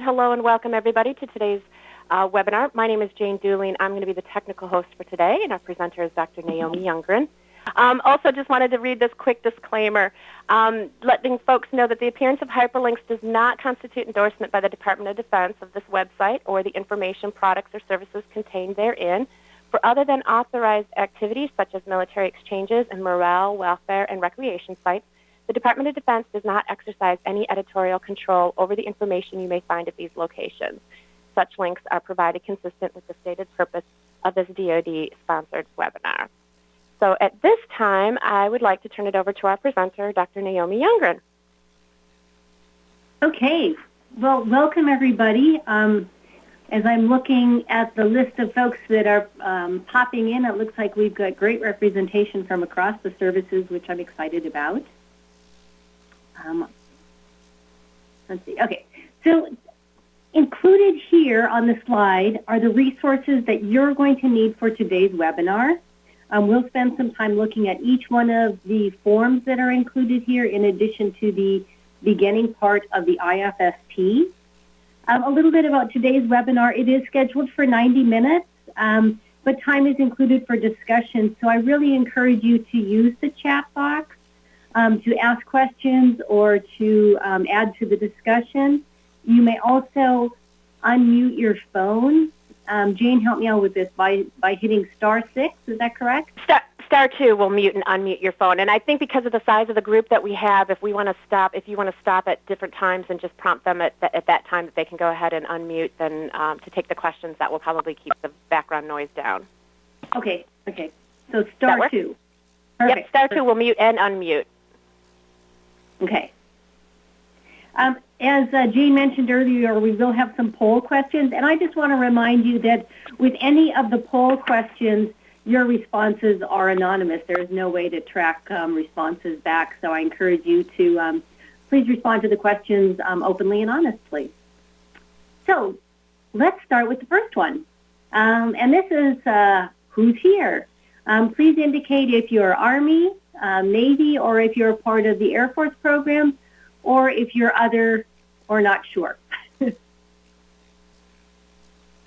Hello and welcome everybody to today's webinar. My name is Jane Dooley and I'm going to be the technical host for today, and our presenter is Dr. Naomi Youngren. Also just wanted to read this quick disclaimer, letting folks know that the appearance of hyperlinks does not constitute endorsement by the Department of Defense of this website or the information, products, or services contained therein for other than authorized activities such as military exchanges and morale, welfare, and recreation sites. The Department of Defense does not exercise any editorial control over the information you may find at these locations. Such links are provided consistent with the stated purpose of this DOD-sponsored webinar. So at this time, I would like to turn it over to our presenter, Dr. Naomi Youngren. Okay. Well, welcome, everybody. As I'm looking at the list of folks that are popping in, it looks like we've got great representation from across the services, which I'm excited about. Let's see. Okay, so included here on the slide are the resources that you're going to need for today's webinar. We'll spend some time looking at each one of the forms that are included here in addition to the beginning part of the IFSP. A little bit about today's webinar. It is scheduled for 90 minutes, but time is included for discussion, so I really encourage you to use the chat box to ask questions or to add to the discussion. You may also unmute your phone. Jane, help me out with this by hitting *6. Is that correct? *2 will mute and unmute your phone. And I think because of the size of the group that we have, if you want to stop at different times and just prompt them at that time that they can go ahead and unmute, then to take the questions, that will probably keep the background noise down. Okay. So *2. Perfect. Yep, *2 will mute and unmute. Okay. As Jane mentioned earlier, we will have some poll questions, and I just want to remind you that with any of the poll questions, your responses are anonymous. There is no way to track responses back, so I encourage you to please respond to the questions openly and honestly. So let's start with the first one, and this is who's here. Please indicate if you're Army, Navy, or if you're a part of the Air Force program, or if you're other or not sure.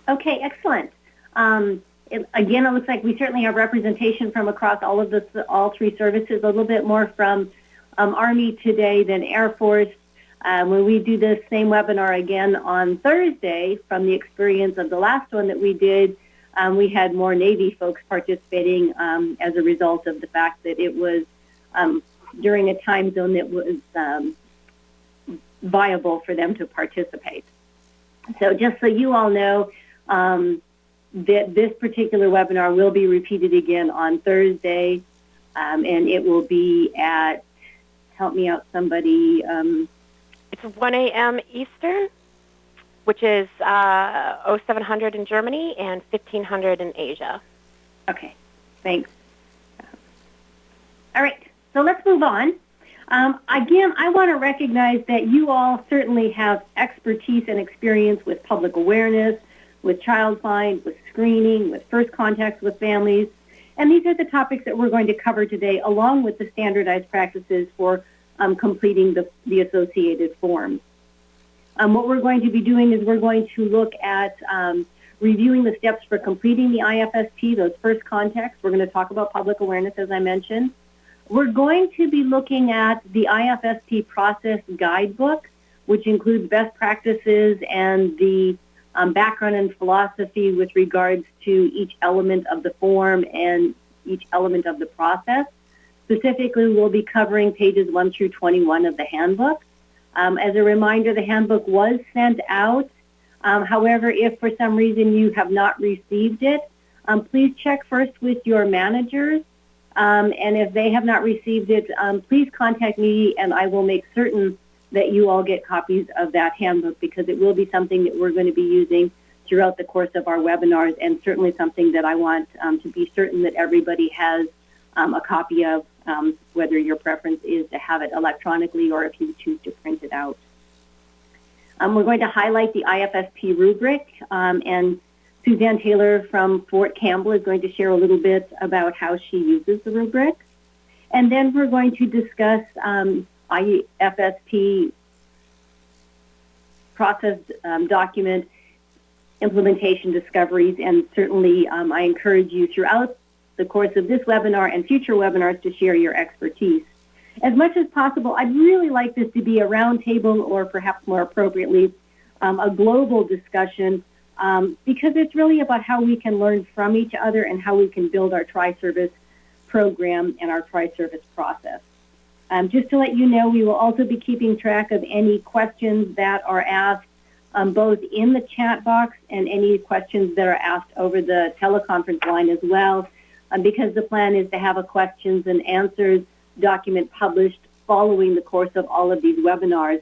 Okay, excellent. Again, it looks like we certainly have representation from across all three services, a little bit more from Army today than Air Force. When we do this same webinar again on Thursday, from the experience of the last one that we did, we had more Navy folks participating as a result of the fact that it was during a time zone that was viable for them to participate. So just so you all know, that this particular webinar will be repeated again on Thursday, and it will be at, help me out somebody. It's 1 a.m. Eastern, which is 0700 in Germany and 1500 in Asia. Okay, thanks. All right, so let's move on. Again, I want to recognize that you all certainly have expertise and experience with public awareness, with child find, with screening, with first contacts with families, and these are the topics that we're going to cover today, along with the standardized practices for completing the associated forms. What we're going to be doing is we're going to look at reviewing the steps for completing the IFSP, those first contacts. We're going to talk about public awareness, as I mentioned. We're going to be looking at the IFSP process guidebook, which includes best practices and the background and philosophy with regards to each element of the form and each element of the process. Specifically, we'll be covering pages 1 through 21 of the handbook. As a reminder, the handbook was sent out. However, if for some reason you have not received it, please check first with your managers. And if they have not received it, please contact me and I will make certain that you all get copies of that handbook, because it will be something that we're going to be using throughout the course of our webinars, and certainly something that I want to be certain that everybody has a copy of, whether your preference is to have it electronically or if you choose to print it out. We're going to highlight the IFSP rubric, and Suzanne Taylor from Fort Campbell is going to share a little bit about how she uses the rubric. And then we're going to discuss IFSP process document implementation discoveries, and certainly I encourage you throughout the course of this webinar and future webinars to share your expertise. As much as possible, I'd really like this to be a roundtable, or perhaps more appropriately, a global discussion, because it's really about how we can learn from each other and how we can build our tri-service program and our tri-service process. Just to let you know, we will also be keeping track of any questions that are asked both in the chat box and any questions that are asked over the teleconference line as well, because the plan is to have a questions and answers document published following the course of all of these webinars.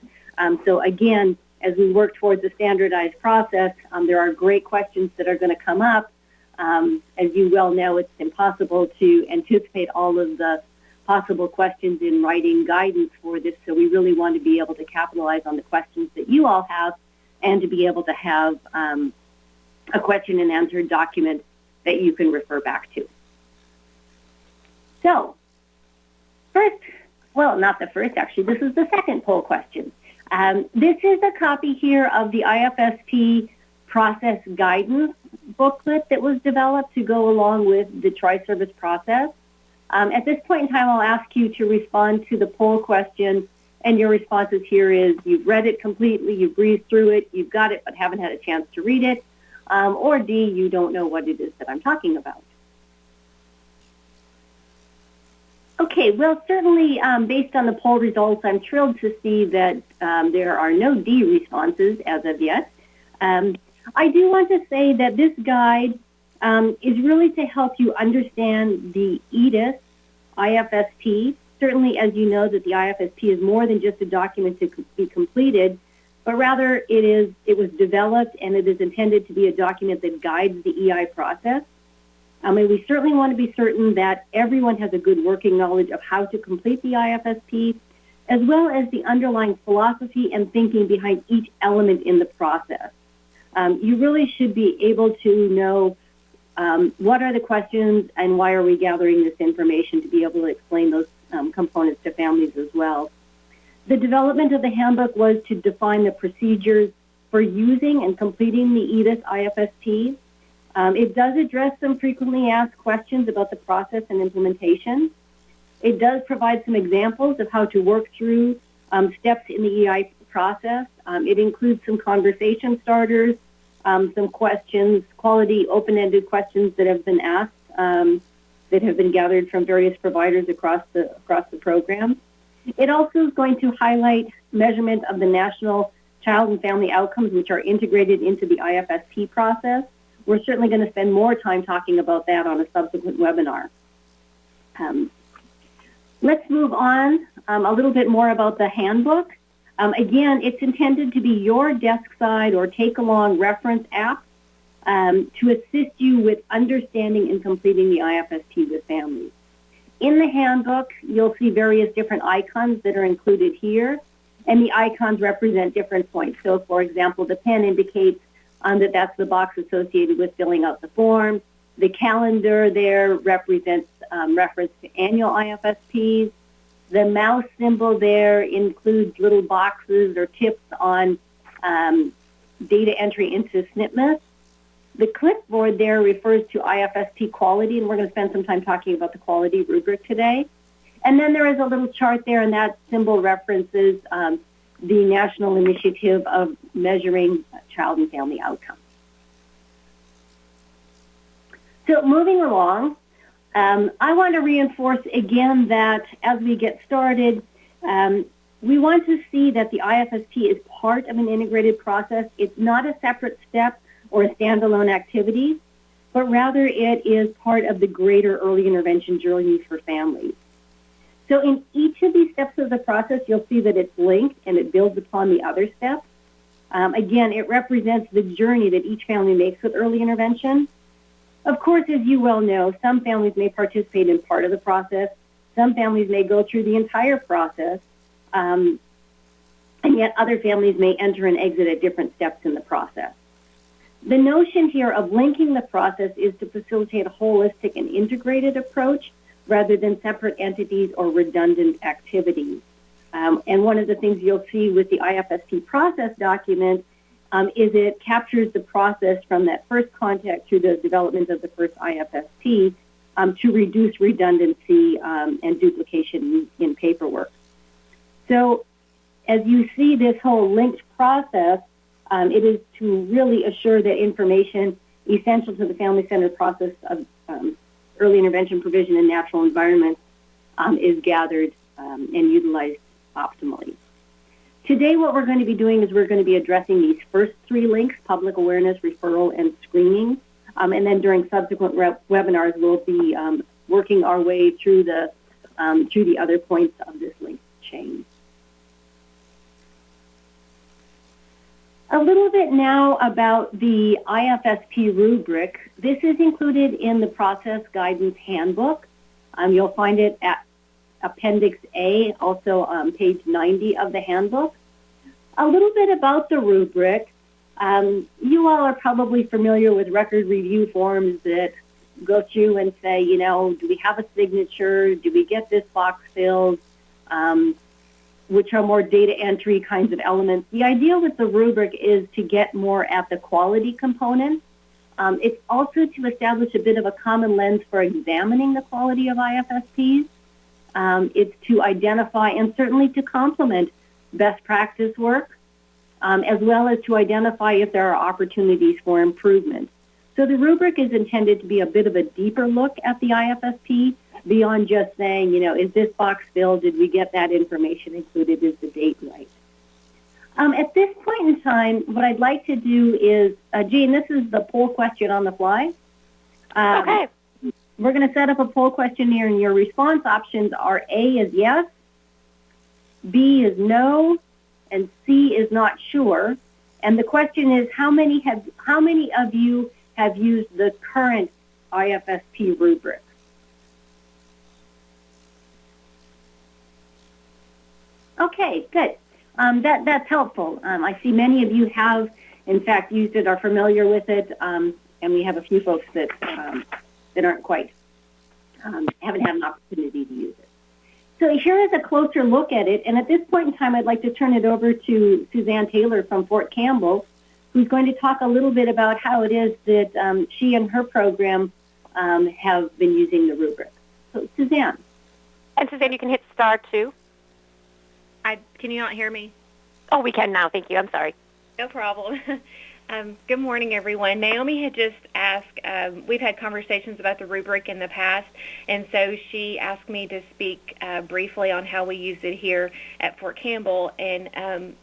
So again, as we work towards a standardized process, there are great questions that are going to come up. As you well know, it's impossible to anticipate all of the possible questions in writing guidance for this, so we really want to be able to capitalize on the questions that you all have and to be able to have a question and answer document that you can refer back to. So, first, well, not the first, actually, this is the second poll question. This is a copy here of the IFSP process guidance booklet that was developed to go along with the tri-service process. At this point in time, I'll ask you to respond to the poll question, and your responses here is you've read it completely, you've breezed through it, you've got it but haven't had a chance to read it, or D, you don't know what it is that I'm talking about. Okay, well, certainly based on the poll results, I'm thrilled to see that there are no D responses as of yet. I do want to say that this guide is really to help you understand the EDIS IFSP. Certainly, as you know, that the IFSP is more than just a document to be completed, but rather it was developed and it is intended to be a document that guides the EI process. I mean, we certainly want to be certain that everyone has a good working knowledge of how to complete the IFSP, as well as the underlying philosophy and thinking behind each element in the process. You really should be able to know what are the questions and why are we gathering this information to be able to explain those components to families as well. The development of the handbook was to define the procedures for using and completing the EDIS IFSP. It does address some frequently asked questions about the process and implementation. It does provide some examples of how to work through steps in the EI process. It includes some conversation starters, some questions, quality open-ended questions that have been asked, that have been gathered from various providers across the program. It also is going to highlight measurement of the national child and family outcomes, which are integrated into the IFSP process. We're certainly going to spend more time talking about that on a subsequent webinar. Let's move on a little bit more about the handbook. Again, it's intended to be your desk side or take-along reference app to assist you with understanding and completing the IFSP with families. In the handbook, you'll see various different icons that are included here, and the icons represent different points. So, for example, the pen indicates that that's the box associated with filling out the form. The calendar there represents reference to annual IFSPs. The mouse symbol there includes little boxes or tips on data entry into SNPMS. The clipboard there refers to IFSP quality, and we're going to spend some time talking about the quality rubric today. And then there is a little chart there, and that symbol references the national initiative of measuring child and family outcomes. So moving along, I want to reinforce again that as we get started, we want to see that the IFSP is part of an integrated process. It's not a separate step or a standalone activity, but rather it is part of the greater early intervention journey for families. So in each of these steps of the process, you'll see that it's linked and it builds upon the other steps. Again, it represents the journey that each family makes with early intervention. Of course, as you well know, some families may participate in part of the process. Some families may go through the entire process, and yet other families may enter and exit at different steps in the process. The notion here of linking the process is to facilitate a holistic and integrated approach rather than separate entities or redundant activities. And one of the things you'll see with the IFSP process document is it captures the process from that first contact through the development of the first IFSP to reduce redundancy and duplication in paperwork. So as you see this whole linked process, it is to really assure that information essential to the family-centered process of early intervention provision in natural environments is gathered and utilized optimally. Today, what we're going to be doing is we're going to be addressing these first three links: public awareness, referral, and screening. And then during subsequent webinars, we'll be working our way through the other points of this link chain. A little bit now about the IFSP rubric. This is included in the Process Guidance Handbook. You'll find it at Appendix A, also on page 90 of the handbook. A little bit about the rubric. You all are probably familiar with record review forms that go through and say, you know, do we have a signature? Do we get this box filled? Which are more data entry kinds of elements. The idea with the rubric is to get more at the quality component. It's also to establish a bit of a common lens for examining the quality of IFSPs. It's to identify and certainly to complement best practice work, as well as to identify if there are opportunities for improvement. So the rubric is intended to be a bit of a deeper look at the IFSP beyond just saying, you know, is this box filled? Did we get that information included? Is the date right? At this point in time, what I'd like to do is, Jean, this is the poll question on the fly. Okay. We're going to set up a poll questionnaire, and your response options are A is yes, B is no, and C is not sure. And the question is, how many of you have used the current IFSP rubric? Okay, good. That's helpful. I see many of you have, in fact, used it, are familiar with it, and we have a few folks that aren't quite, haven't had an opportunity to use it. So here is a closer look at it, and at this point in time, I'd like to turn it over to Suzanne Taylor from Fort Campbell, who's going to talk a little bit about how it is that she and her program have been using the rubric. So, Suzanne. And Suzanne, you can hit star 2. Can you not hear me? Oh, we can now. Thank you. I'm sorry. No problem. Good morning, everyone. Naomi had just asked, we've had conversations about the rubric in the past, and so she asked me to speak briefly on how we use it here at Fort Campbell. And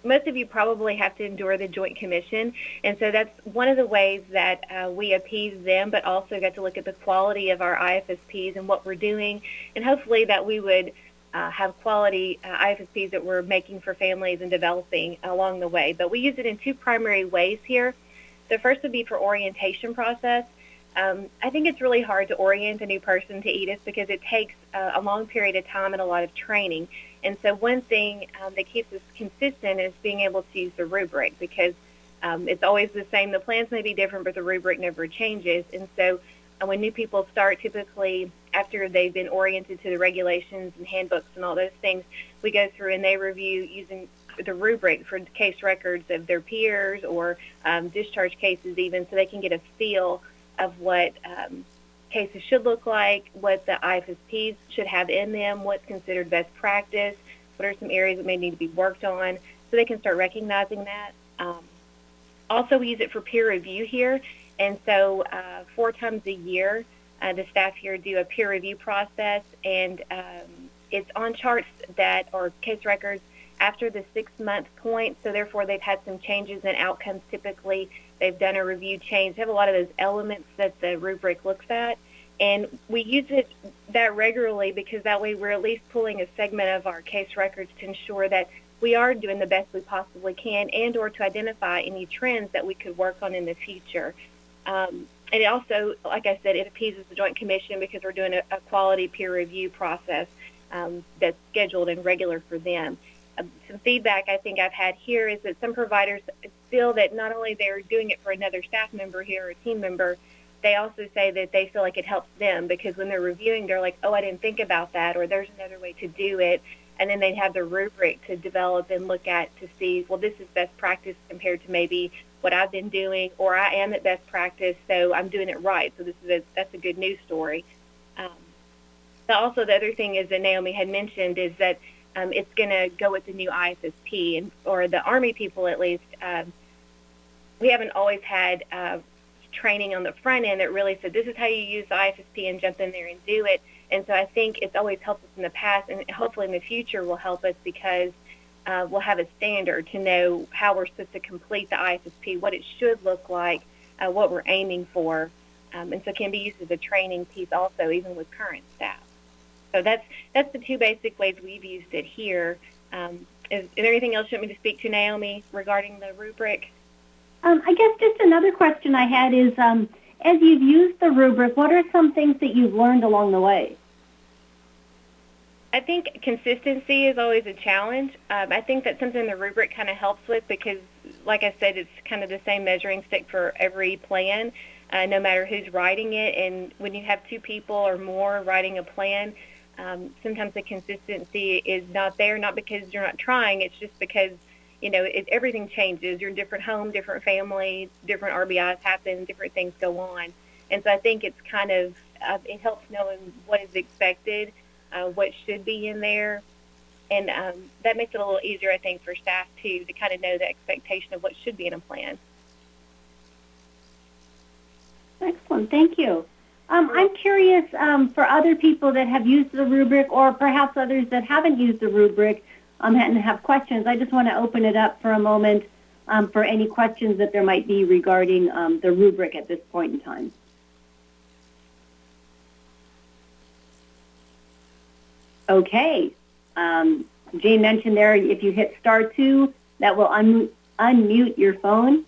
most of you probably have to endure the Joint Commission, and so that's one of the ways that we appease them, but also get to look at the quality of our IFSPs and what we're doing, and hopefully that we would have quality IFSPs that we're making for families and developing along the way. But we use it in two primary ways here. The first would be for orientation process. I think it's really hard to orient a new person to Edith because it takes a long period of time and a lot of training. And so one thing that keeps us consistent is being able to use the rubric because it's always the same. The plans may be different, but the rubric never changes. And so when new people start, typically after they've been oriented to the regulations and handbooks and all those things, we go through and they review using the rubric for case records of their peers or discharge cases even, so they can get a feel of what cases should look like, what the IFSPs should have in them, what's considered best practice, what are some areas that may need to be worked on, so they can start recognizing that. Also, we use it for peer review here. And so 4 times a year, the staff here do a peer review process, and it's on charts that are case records after the 6-month point, so therefore they've had some changes in outcomes typically. They've done a review change. They have a lot of those elements that the rubric looks at, and we use it that regularly because that way we're at least pulling a segment of our case records to ensure that we are doing the best we possibly can and or to identify any trends that we could work on in the future. And it also, like I said, it appeases the Joint Commission because we're doing a quality peer review process that's scheduled and regular for them. Some feedback I think I've had here is that some providers feel that not only they're doing it for another staff member here or a team member, they also say that they feel like it helps them because when they're reviewing, they're like, oh, I didn't think about that, or there's another way to do it. and then they'd have the rubric to develop and look at to see, well, this is best practice compared to maybe what I've been doing, or I am at best practice, so I'm doing it right. So that's a good news story. Also, the other thing is that Naomi had mentioned is that it's going to go with the new IFSP, or the Army people at least. We haven't always had training on the front end that really said, this is how you use the IFSP and jump in there and do it. And so I think it's always helped us in the past, and hopefully in the future will help us because we'll have a standard to know how we're supposed to complete the IFSP, what it should look like, what we're aiming for. And so it can be used as a training piece also, even with current staff. So that's the two basic ways we've used it here. Is there anything else you want me to speak to, Naomi, regarding the rubric? I guess just another question I had is, as you've used the rubric, what are some things that you've learned along the way? I think consistency is always a challenge. I think that's something the rubric kind of helps with because, like I said, it's kind of the same measuring stick for every plan, no matter who's writing it. And when you have two people or more writing a plan, sometimes the consistency is not there, not because you're not trying, it's just because, everything changes. You're in a different home, different family, different RBIs happen, different things go on. And so I think it's kind of, it helps knowing what is expected, what should be in there. And that makes it a little easier, I think, for staff, too, to kind of know the expectation of what should be in a plan. Excellent. Thank you. I'm curious, for other people that have used the rubric or perhaps others that haven't used the rubric and have questions, I just want to open it up for a moment for any questions that there might be regarding the rubric at this point in time. Okay. Jane mentioned there, if you hit *2, that will unmute your phone.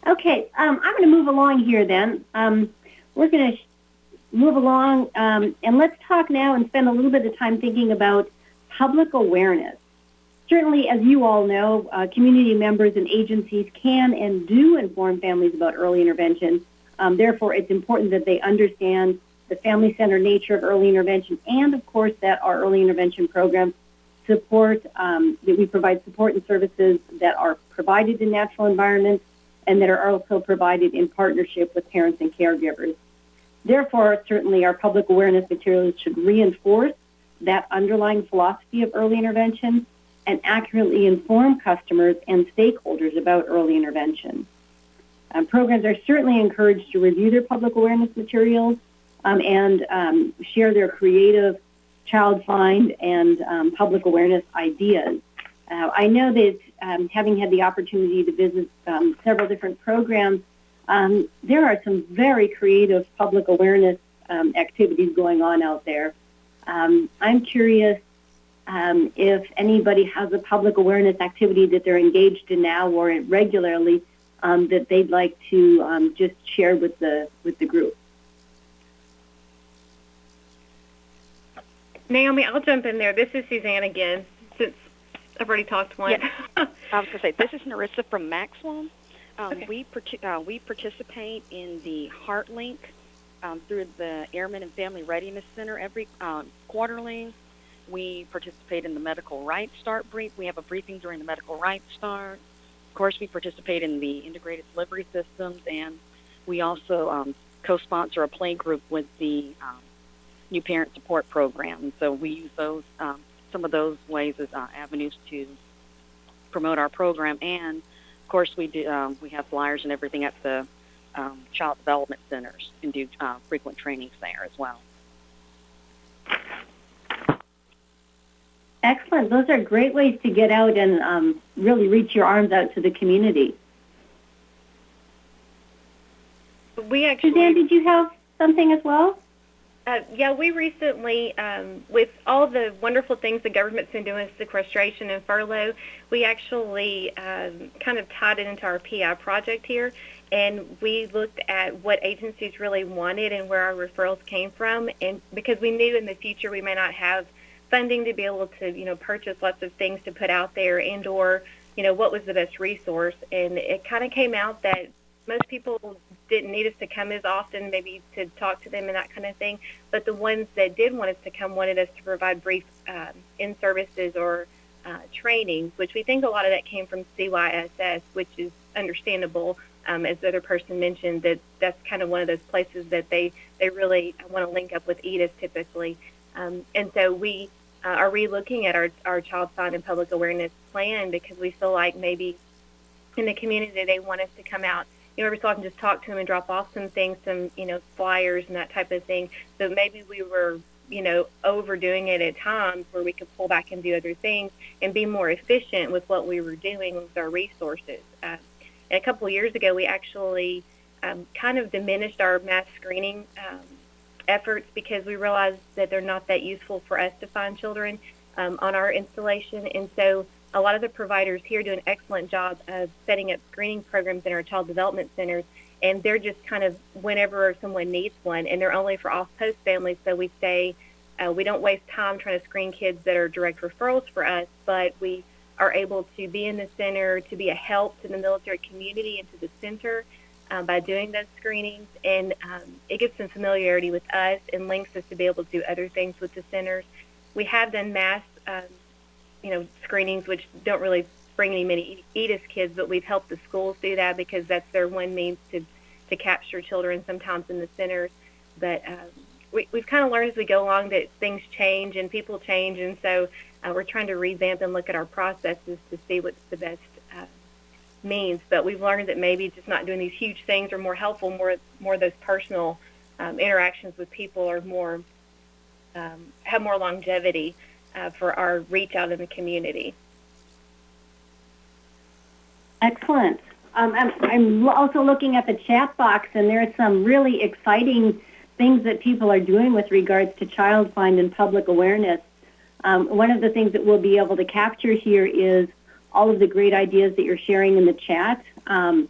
Okay, I'm going to move along here then. We're going to move along, and let's talk now and spend a little bit of time thinking about public awareness. Certainly, as you all know, community members and agencies can and do inform families about early intervention. Therefore, it's important that they understand the family-centered nature of early intervention and, of course, that our early intervention program support, that we provide support and services that are provided in natural environments and that are also provided in partnership with parents and caregivers. Therefore, certainly our public awareness materials should reinforce that underlying philosophy of early intervention and accurately inform customers and stakeholders about early intervention. Programs are certainly encouraged to review their public awareness materials and share their creative child find and public awareness ideas. I know that having had the opportunity to visit several different programs, there are some very creative public awareness activities going on out there. I'm curious if anybody has a public awareness activity that they're engaged in now or regularly that they'd like to just share with the group. Naomi, I'll jump in there. This is Suzanne again, since I've already talked once. Yes. I was going to say, this is Narissa from Maxwell. Okay. We participate in the Heart Link through the Airmen and Family Readiness Center every quarterly. We participate in the Medical Rights Start brief. We have a briefing during the Medical Rights Start. Of course, we participate in the Integrated Delivery Systems, and we also co-sponsor a play group with the New Parent Support Program. So we use those some of those ways as avenues to promote our program. And of course, we have flyers and everything at the child development centers and do frequent trainings there as well. Excellent. Those are great ways to get out and really reach your arms out to the community. Suzanne, did you have something as well? Yeah, we recently, with all the wonderful things the government's been doing with sequestration and furlough, we actually kind of tied it into our PI project here, and we looked at what agencies really wanted and where our referrals came from, and because we knew in the future we may not have funding to be able to, purchase lots of things to put out there and/or, what was the best resource, and it kind of came out that most people didn't need us to come as often, maybe to talk to them and that kind of thing. But the ones that did want us to come wanted us to provide brief in-services or trainings, which we think a lot of that came from CYSS, which is understandable. As the other person mentioned, that's kind of one of those places that they really want to link up with EDIS typically. And so we are re-looking at our Child Find and Public Awareness Plan because we feel like maybe in the community they want us to come out, every so often just talk to them and drop off some things, some, flyers and that type of thing. So maybe we were, overdoing it at times where we could pull back and do other things and be more efficient with what we were doing with our resources. And a couple of years ago, we actually kind of diminished our mass screening efforts because we realized that they're not that useful for us to find children on our installation. And so a lot of the providers here do an excellent job of setting up screening programs in our child development centers, and they're just kind of whenever someone needs one, and they're only for off-post families, so we say we don't waste time trying to screen kids that are direct referrals for us, but we are able to be in the center, to be a help to the military community and to the center by doing those screenings, and it gives them familiarity with us and links us to be able to do other things with the centers. We have done mass screenings, which don't really bring many EDIS kids, but we've helped the schools do that because that's their one means to capture children sometimes in the centers. But we've kind of learned as we go along that things change and people change, and so we're trying to revamp and look at our processes to see what's the best means. But we've learned that maybe just not doing these huge things are more helpful, more of those personal interactions with people are more have more longevity for our reach out in the community. Excellent. I'm also looking at the chat box, and there are some really exciting things that people are doing with regards to Child Find and public awareness. One of the things that we'll be able to capture here is all of the great ideas that you're sharing in the chat and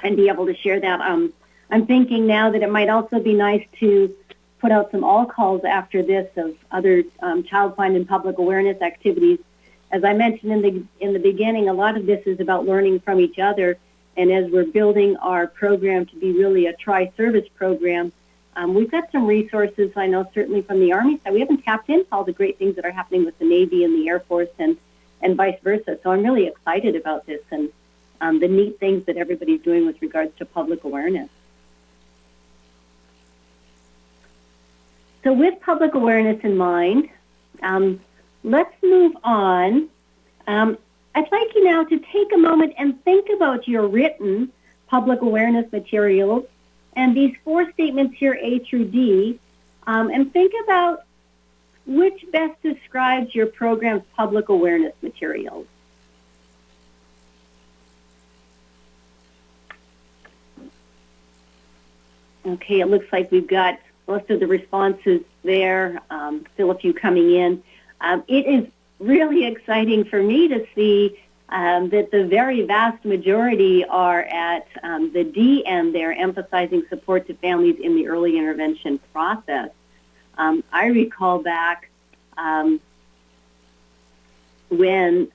be able to share that. I'm thinking now that it might also be nice to put out some all calls after this of other Child Find and public awareness activities. As I mentioned in the beginning, a lot of this is about learning from each other, and as we're building our program to be really a tri-service program, we've got some resources, I know certainly from the Army side. We haven't tapped into all the great things that are happening with the Navy and the Air Force and vice versa, so I'm really excited about this and the neat things that everybody's doing with regards to public awareness. So with public awareness in mind, let's move on. I'd like you now to take a moment and think about your written public awareness materials and these 4 statements here, A through D, and think about which best describes your program's public awareness materials. Okay, it looks like we've got most of the responses there, still a few coming in. It is really exciting for me to see that the very vast majority are at the D end there, emphasizing support to families in the early intervention process. I recall back when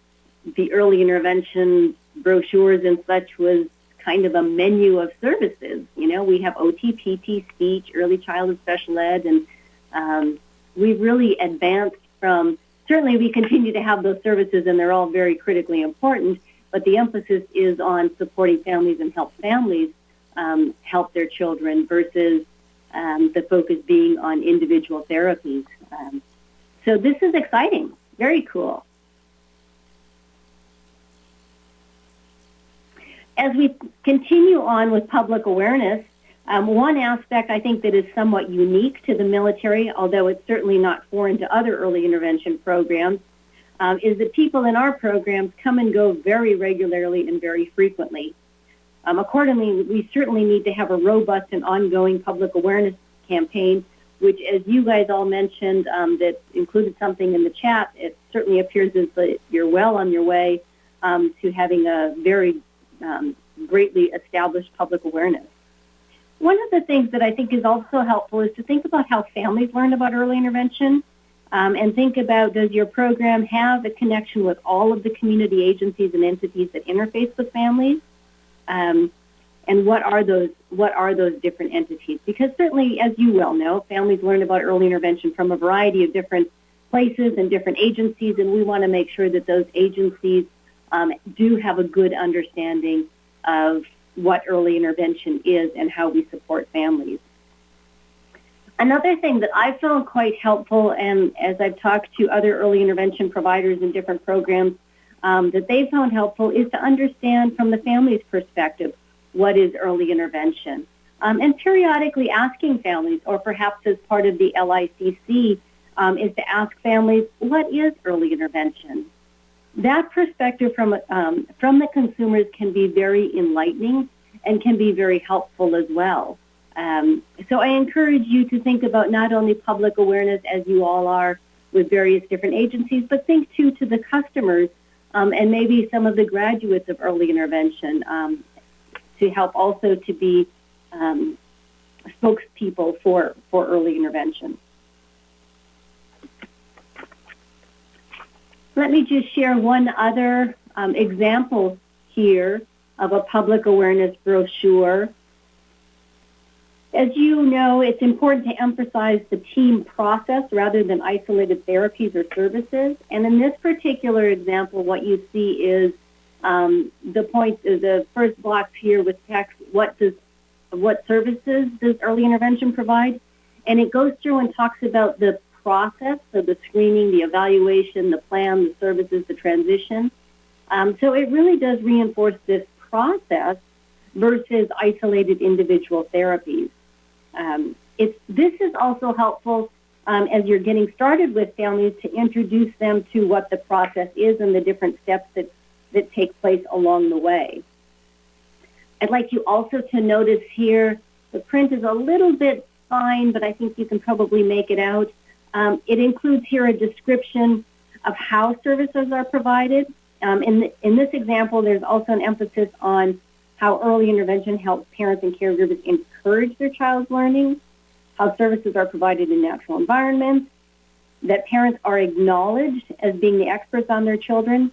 the early intervention brochures and such was kind of a menu of services. We have OT, PT, speech, early childhood special ed, and we've really advanced from, certainly we continue to have those services and they're all very critically important, but the emphasis is on supporting families and help families help their children versus the focus being on individual therapies. So this is exciting, very cool. As we continue on with public awareness, one aspect I think that is somewhat unique to the military, although it's certainly not foreign to other early intervention programs, is that people in our programs come and go very regularly and very frequently. Accordingly, we certainly need to have a robust and ongoing public awareness campaign, which, as you guys all mentioned, that included something in the chat. It certainly appears as though you're well on your way to having a very greatly established public awareness. One of the things that I think is also helpful is to think about how families learn about early intervention and think about, does your program have a connection with all of the community agencies and entities that interface with families? And and what are those different entities? Because certainly, as you well know, families learn about early intervention from a variety of different places and different agencies, and we want to make sure that those agencies do have a good understanding of what early intervention is and how we support families. Another thing that I found quite helpful, and as I've talked to other early intervention providers in different programs, that they found helpful is to understand from the family's perspective what is early intervention. And periodically asking families, or perhaps as part of the LICC, is to ask families, what is early intervention? That perspective from the consumers can be very enlightening and can be very helpful as well. So I encourage you to think about not only public awareness, as you all are with various different agencies, but think too to the customers and maybe some of the graduates of early intervention to help also to be spokespeople for early intervention. Let me just share one other example here of a public awareness brochure. As you know, it's important to emphasize the team process rather than isolated therapies or services. And in this particular example, what you see is the first box here with text, what services does early intervention provide? And it goes through and talks about the process, so the screening, the evaluation, the plan, the services, the transition. So it really does reinforce this process versus isolated individual therapies. This is also helpful as you're getting started with families to introduce them to what the process is and the different steps that take place along the way. I'd like you also to notice here, the print is a little bit fine, but I think you can probably make it out. It includes here a description of how services are provided. In this example, there's also an emphasis on how early intervention helps parents and caregivers encourage their child's learning, how services are provided in natural environments, that parents are acknowledged as being the experts on their children,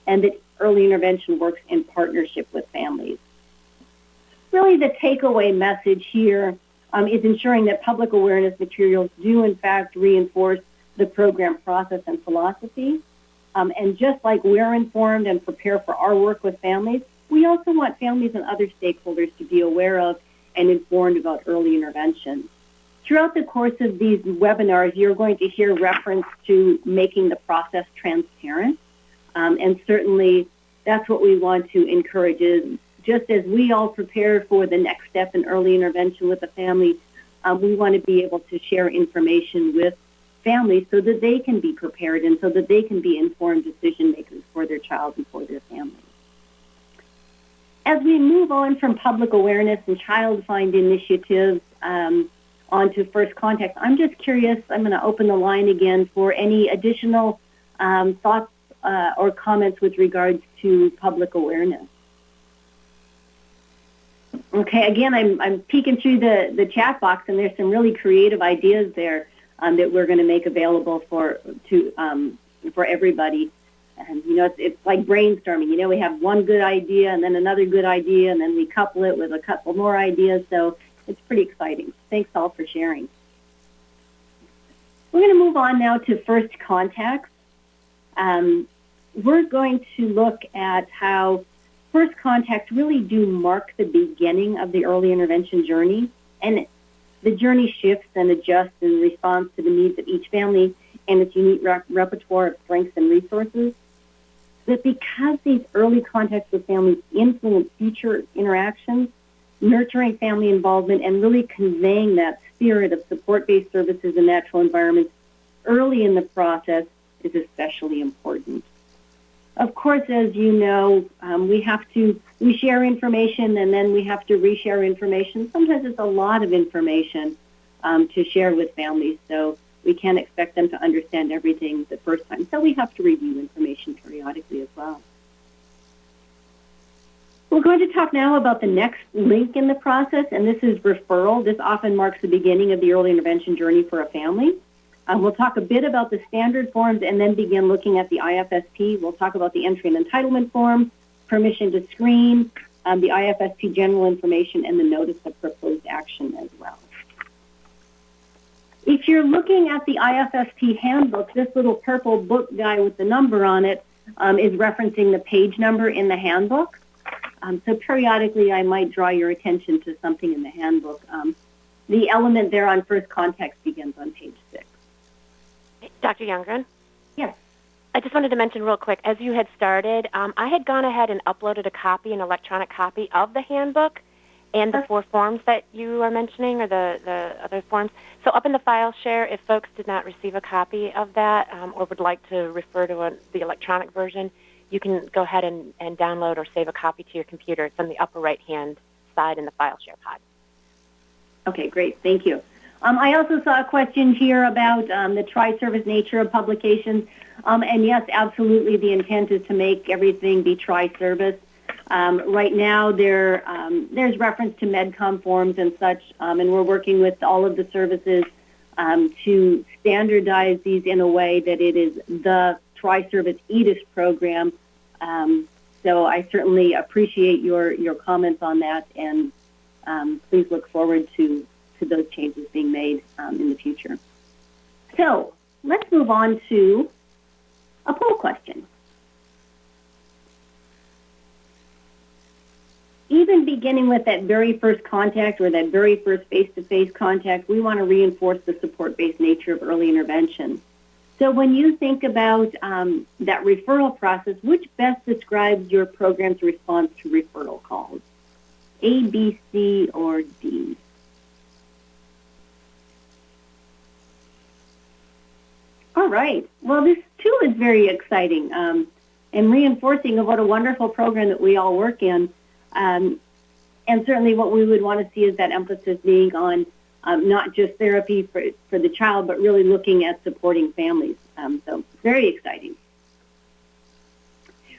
and that early intervention works in partnership with families. Really, the takeaway message here is ensuring that public awareness materials do, in fact, reinforce the program process and philosophy. And just like we're informed and prepare for our work with families, we also want families and other stakeholders to be aware of and informed about early intervention. Throughout the course of these webinars, you're going to hear reference to making the process transparent. And certainly that's what we want to encourage is just as we all prepare for the next step in early intervention with the family, we want to be able to share information with families so that they can be prepared and so that they can be informed decision makers for their child and for their family. As we move on from public awareness and child find initiatives onto first contact, I'm just curious, I'm going to open the line again for any additional thoughts or comments with regards to public awareness. Okay, again, I'm peeking through the chat box, and there's some really creative ideas there that we're going to make available for everybody. And, you know, it's like brainstorming. You know, we have one good idea and then another good idea, and then we couple it with a couple more ideas. So it's pretty exciting. Thanks all for sharing. We're going to move on now to first contacts. We're going to look at how first contacts really do mark the beginning of the early intervention journey. And the journey shifts and adjusts in response to the needs of each family and its unique repertoire of strengths and resources. But because these early contacts with families influence future interactions, nurturing family involvement and really conveying that spirit of support-based services and natural environments early in the process is especially important. Of course, as you know, we share information and then we have to reshare information. Sometimes it's a lot of information to share with families, so we can't expect them to understand everything the first time. So we have to review information periodically as well. We're going to talk now about the next link in the process, and this is referral. This often marks the beginning of the early intervention journey for a family. We'll talk a bit about the standard forms and then begin looking at the IFSP. We'll talk about the entry and entitlement form, permission to screen, the IFSP general information, and the notice of proposed action as well. If you're looking at the IFSP handbook, this little purple book guy with the number on it is referencing the page number in the handbook. So periodically I might draw your attention to something in the handbook. The element there on first context begins on page 6. Dr. Youngren? Yes. I just wanted to mention real quick, as you had started, I had gone ahead and uploaded a copy, an electronic copy of the handbook and the 4 forms that you are mentioning, or the other forms. So up in the file share, if folks did not receive a copy of that or would like to refer to the electronic version, you can go ahead and download or save a copy to your computer. It's on the upper right-hand side in the file share pod. Okay, great. Thank you. I also saw a question here about the tri-service nature of publications. And yes, absolutely, the intent is to make everything be tri-service. Right now, there's reference to MedCom forms and such, and we're working with all of the services to standardize these in a way that it is the tri-service EDIS program. So I certainly appreciate your comments on that, and please look forward to those changes being made in the future. So let's move on to a poll question. Even beginning with that very first contact or that very first face-to-face contact, we want to reinforce the support-based nature of early intervention. So when you think about that referral process, which best describes your program's response to referral calls? A, B, C, or D? All right. Well, this too is very exciting and reinforcing of what a wonderful program that we all work in. And certainly what we would want to see is that emphasis being on not just therapy for the child, but really looking at supporting families. So very exciting.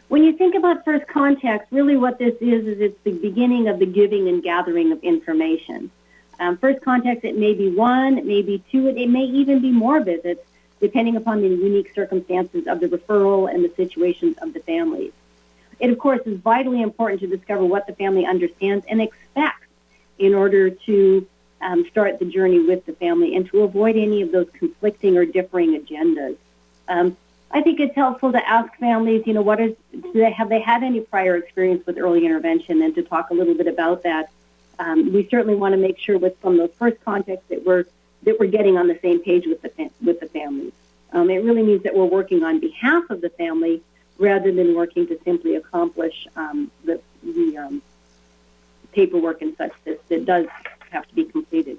When you think about first contacts, really what this is it's the beginning of the giving and gathering of information. First contacts, it may be 1, it may be 2, it may even be more visits, depending upon the unique circumstances of the referral and the situations of the families. It, of course, is vitally important to discover what the family understands and expects in order to start the journey with the family and to avoid any of those conflicting or differing agendas. I think it's helpful to ask families, have they had any prior experience with early intervention, and to talk a little bit about that. We certainly want to make sure with some of those first contacts that we're getting on the same page with the families. It really means that we're working on behalf of the family rather than working to simply accomplish the paperwork and such that does have to be completed.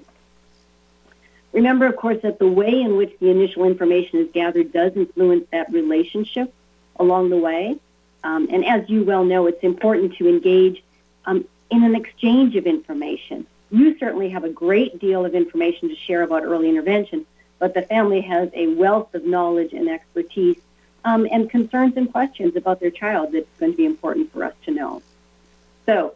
Remember, of course, that the way in which the initial information is gathered does influence that relationship along the way. And as you well know, it's important to engage in an exchange of information. You certainly have a great deal of information to share about early intervention, but the family has a wealth of knowledge and expertise and concerns and questions about their child that's going to be important for us to know. So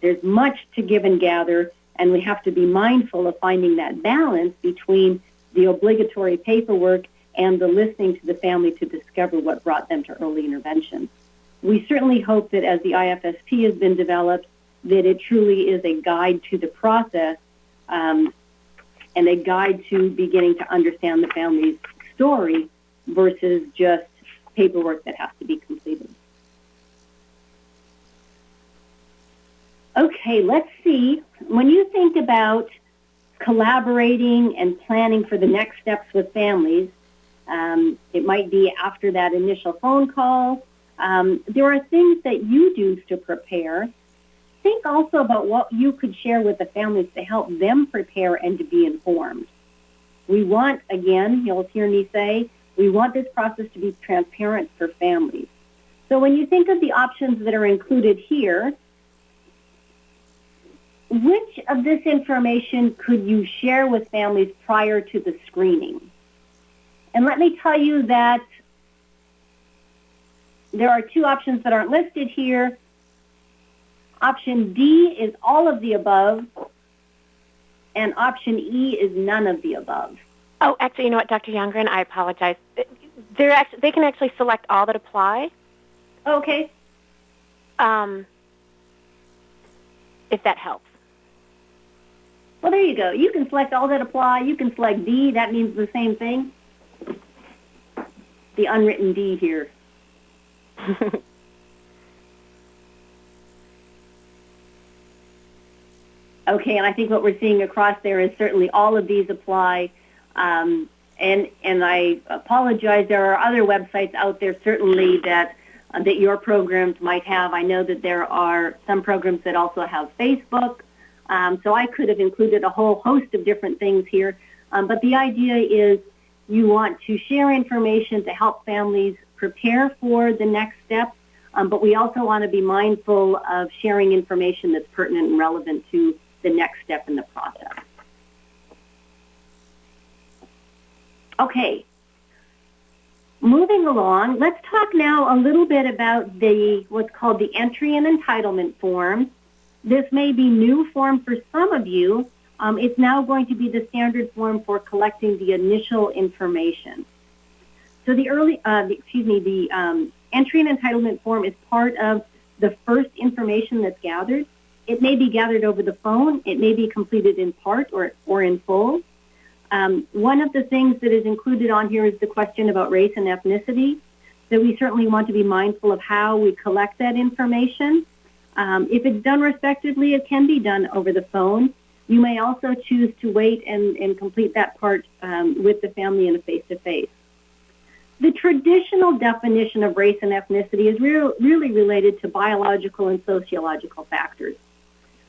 there's much to give and gather, and we have to be mindful of finding that balance between the obligatory paperwork and the listening to the family to discover what brought them to early intervention. We certainly hope that as the IFSP has been developed, that it truly is a guide to the process and a guide to beginning to understand the family's story versus just paperwork that has to be completed. Okay, let's see. When you think about collaborating and planning for the next steps with families, it might be after that initial phone call. There are things that you do to prepare. Think also about what you could share with the families to help them prepare and to be informed. We want, again, you'll hear me say, we want this process to be transparent for families. So when you think of the options that are included here, which of this information could you share with families prior to the screening? And let me tell you that there are 2 options that aren't listed here. Option D is all of the above, and option E is none of the above. Oh, actually, you know what, Dr. Youngren, I apologize. They can actually select all that apply. Okay. if that helps. Well, there you go. You can select all that apply. You can select D. That means the same thing. The unwritten D here. Okay, and I think what we're seeing across there is certainly all of these apply. And I apologize. There are other websites out there certainly that your programs might have. I know that there are some programs that also have Facebook. So I could have included a whole host of different things here. But the idea is you want to share information to help families prepare for the next step. But we also want to be mindful of sharing information that's pertinent and relevant to the next step in the process. Okay. Moving along, let's talk now a little bit about what's called the entry and entitlement form. This may be new form for some of you. It's now going to be the standard form for collecting the initial information. So the entry and entitlement form is part of the first information that's gathered. It may be gathered over the phone. It may be completed in part or in full. One of the things that is included on here is the question about race and ethnicity. So we certainly want to be mindful of how we collect that information. If it's done respectively, it can be done over the phone. You may also choose to wait and complete that part with the family in a face-to-face. The traditional definition of race and ethnicity is really related to biological and sociological factors.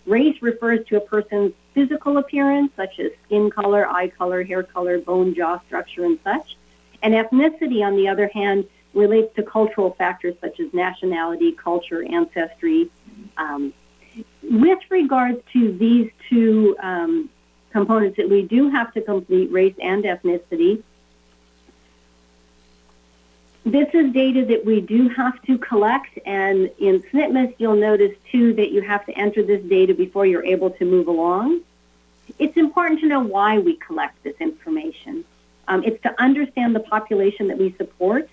Race refers to a person's physical appearance, such as skin color, eye color, hair color, bone, jaw structure, and such. And ethnicity, on the other hand, relates to cultural factors such as nationality, culture, ancestry. With regards to these two components that we do have to complete, race and ethnicity, this is data that we do have to collect, and in SNPMIS, you'll notice, too, that you have to enter this data before you're able to move along. It's important to know why we collect this information. It's to understand the population that we support,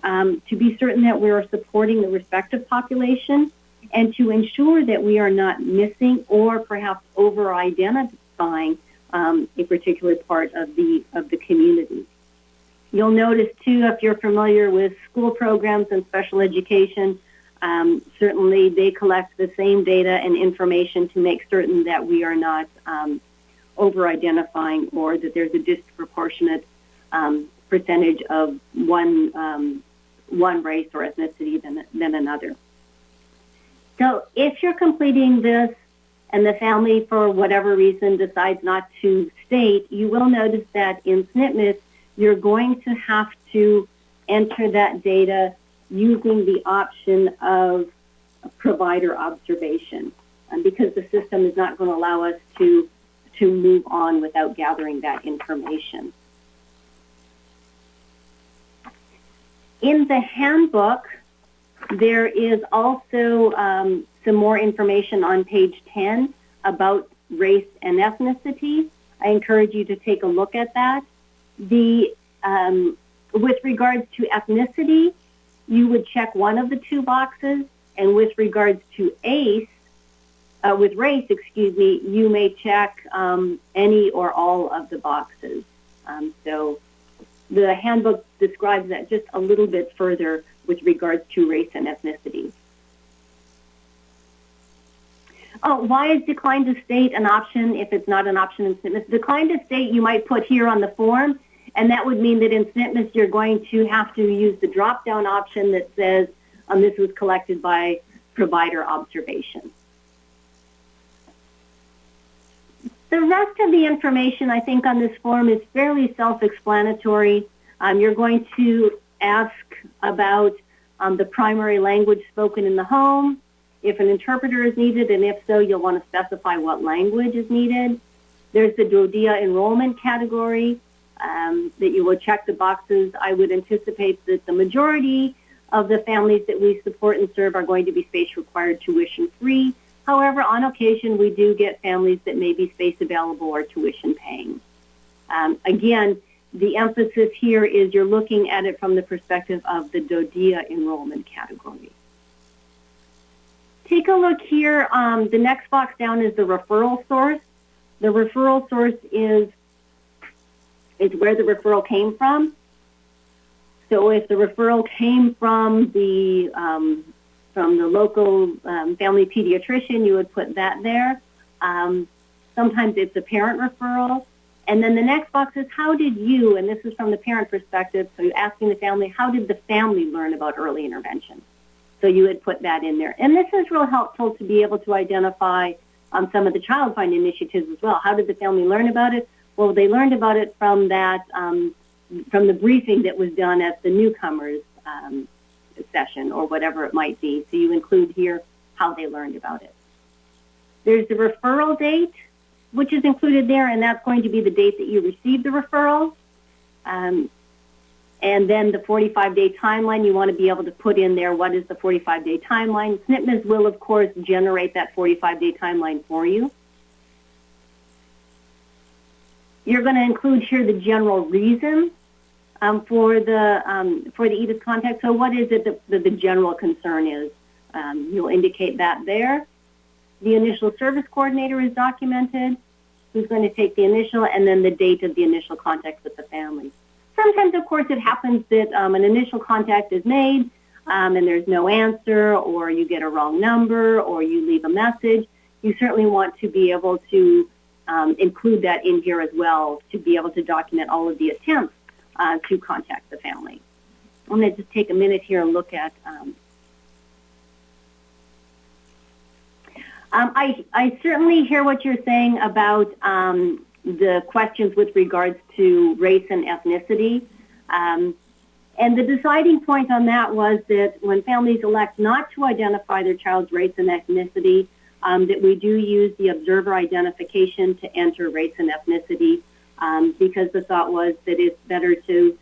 to be certain that we are supporting the respective population, and to ensure that we are not missing or perhaps over-identifying a particular part of the community. You'll notice, too, if you're familiar with school programs and special education, certainly they collect the same data and information to make certain that we are not over-identifying or that there's a disproportionate percentage of one race or ethnicity than another. So if you're completing this and the family, for whatever reason, decides not to state, you will notice that in SNPMIS, you're going to have to enter that data using the option of provider observation, because the system is not going to allow us to move on without gathering that information. In the handbook, there is also some more information on page 10 about race and ethnicity. I encourage you to take a look at that. With regards to ethnicity, you would check one of the two boxes, and with regards to race, you may check any or all of the boxes. So the handbook describes that just a little bit further with regards to race and ethnicity. Oh, why is decline to state an option if it's not an option in SNPMIS? Decline to state you might put here on the form, and that would mean that in SNPMIS you're going to have to use the drop-down option that says this was collected by provider observation. The rest of the information, I think, on this form is fairly self-explanatory. You're going to ask about the primary language spoken in the home, if an interpreter is needed, and if so, you'll want to specify what language is needed. There's the DOD enrollment category that you will check the boxes. I would anticipate that the majority of the families that we support and serve are going to be space-required tuition-free. However, on occasion, we do get families that may be space available or tuition-paying. Again, the emphasis here is you're looking at it from the perspective of the DOD enrollment category. Take a look here. The next box down is the referral source. The referral source is where the referral came from. So if the referral came from the local family pediatrician, you would put that there. Sometimes it's a parent referral. And then the next box is how did you, and this is from the parent perspective, so you're asking the family, how did the family learn about early intervention? So you would put that in there. And this is real helpful to be able to identify some of the child find initiatives as well. How did the family learn about it? Well, they learned about it from that, from the briefing that was done at the newcomers session or whatever it might be. So you include here how they learned about it. There's the referral date, which is included there, and that's going to be the date that you received the referral. And then the 45-day timeline, you want to be able to put in there what is the 45-day timeline. SNPMS will, of course, generate that 45-day timeline for you. You're going to include here the general reason for the EDIS contact. So what is it that the general concern is? You'll indicate that there. The initial service coordinator is documented, who's going to take the initial, and then the date of the initial contact with the family. Sometimes, of course, it happens that an initial contact is made and there's no answer, or you get a wrong number, or you leave a message. You certainly want to be able to include that in here as well to be able to document all of the attempts to contact the family. I'm going to just take a minute here and look at I certainly hear what you're saying about the questions with regards to race and ethnicity. And the deciding point on that was that when families elect not to identify their child's race and ethnicity, that we do use the observer identification to enter race and ethnicity, because the thought was that it's better to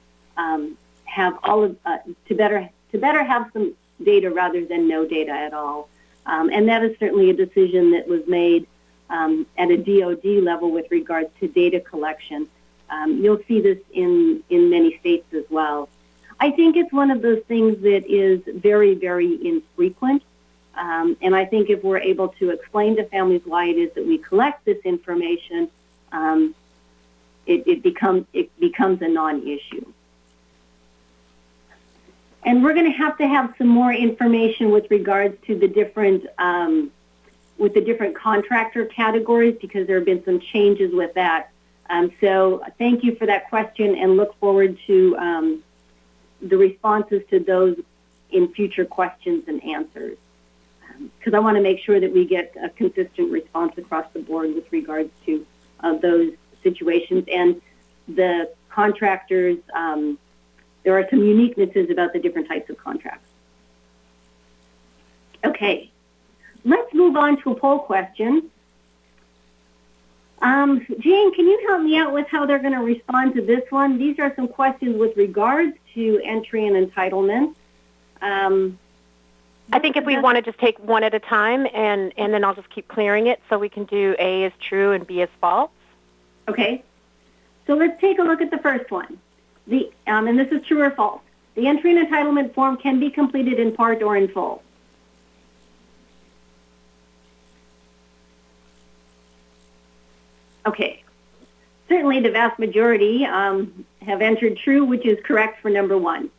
have to better have some data rather than no data at all. And that is certainly a decision that was made at a DOD level with regards to data collection. You'll see this in many states as well. I think it's one of those things that is very, very infrequent. And I think if we're able to explain to families why it is that we collect this information, it becomes a non-issue. And we're going to have some more information with regards to the different contractor categories, because there have been some changes with that. So thank you for that question, and look forward to the responses to those in future questions and answers. Because I want to make sure that we get a consistent response across the board with regards to those situations. And the contractors, there are some uniquenesses about the different types of contracts. Okay, let's move on to a poll question. Jane, can you help me out with how they're going to respond to this one? These are some questions with regards to entry and entitlement. I think if we want to just take one at a time, and then I'll just keep clearing it so we can do A is true and B is false. Okay. So let's take a look at the first one. And this is true or false. The entry and entitlement form can be completed in part or in full. Okay. Certainly the vast majority have entered true, which is correct for number one.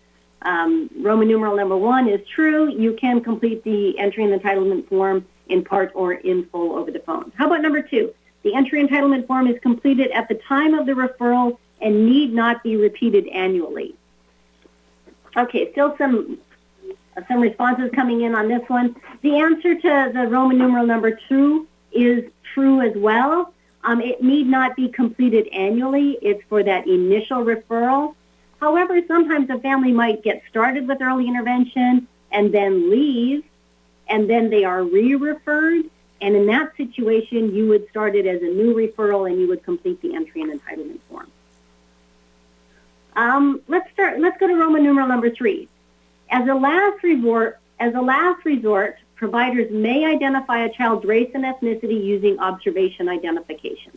Roman numeral number one is true. You can complete the entry and entitlement form in part or in full over the phone. How about number two? The entry entitlement form is completed at the time of the referral and need not be repeated annually. Okay, still some responses coming in on this one. The answer to the Roman numeral number two is true as well. It need not be completed annually. It's for that initial referral. However, sometimes a family might get started with early intervention and then leave, and then they are re-referred. And in that situation, you would start it as a new referral, and you would complete the entry and entitlement form. Let's go to Roman numeral number three. As a last resort, providers may identify a child's race and ethnicity using observation identification.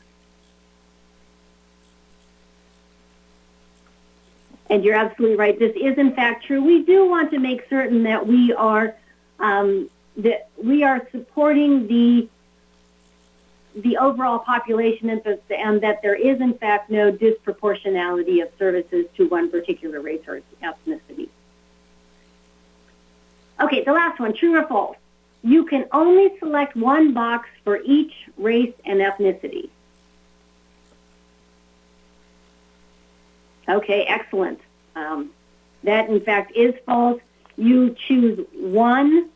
And you're absolutely right. This is, in fact, true. We do want to make certain that we are we are supporting the overall population and that there is, in fact, no disproportionality of services to one particular race or ethnicity. Okay, the last one, true or false. You can only select one box for each race and ethnicity. Okay, excellent. That, in fact, is false. You choose one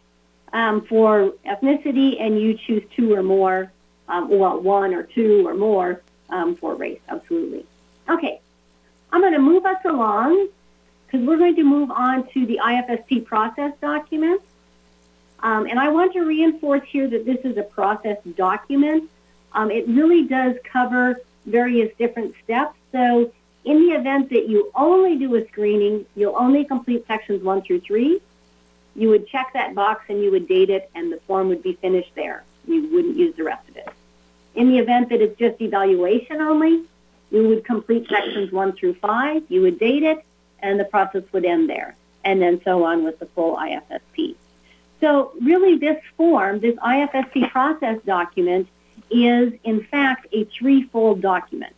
for ethnicity, and you choose two or more, well, one or two or more for race, absolutely. Okay, I'm going to move us along because we're going to move on to the IFSP process document. And I want to reinforce here that this is a process document. It really does cover various different steps. So in the event that you only do a screening, you'll only complete sections 1 through 3. You would check that box and you would date it, and the form would be finished there. You wouldn't use the rest of it. In the event that it's just evaluation only, you would complete sections 1 through 5. You would date it, and the process would end there, and then so on with the full IFSP. So really this form, this IFSP process document, is in fact a threefold document.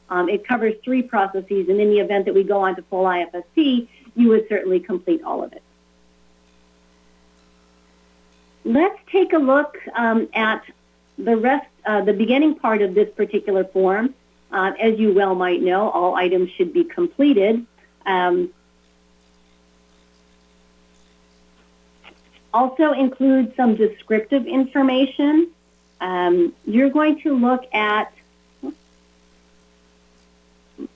It covers 3 processes, and in the event that we go on to full IFSP, you would certainly complete all of it. Let's take a look at the beginning part of this particular form. As you well might know, all items should be completed. Also includes some descriptive information. You're going to look at, let me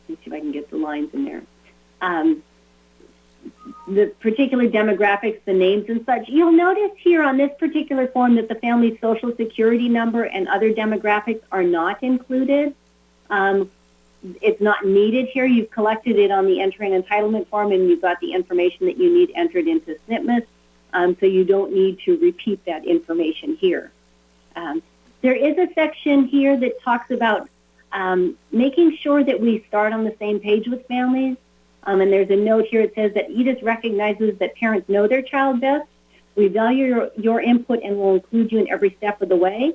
see if I can get the lines in there. The particular demographics, the names and such. You'll notice here on this particular form that the family's social security number and other demographics are not included. It's not needed here. You've collected it on the entering entitlement form, and you've got the information that you need entered into SNPMIS, so you don't need to repeat that information here. There is a section here that talks about making sure that we start on the same page with families. And there's a note here that says that Edith recognizes that parents know their child best. We value your input and will include you in every step of the way.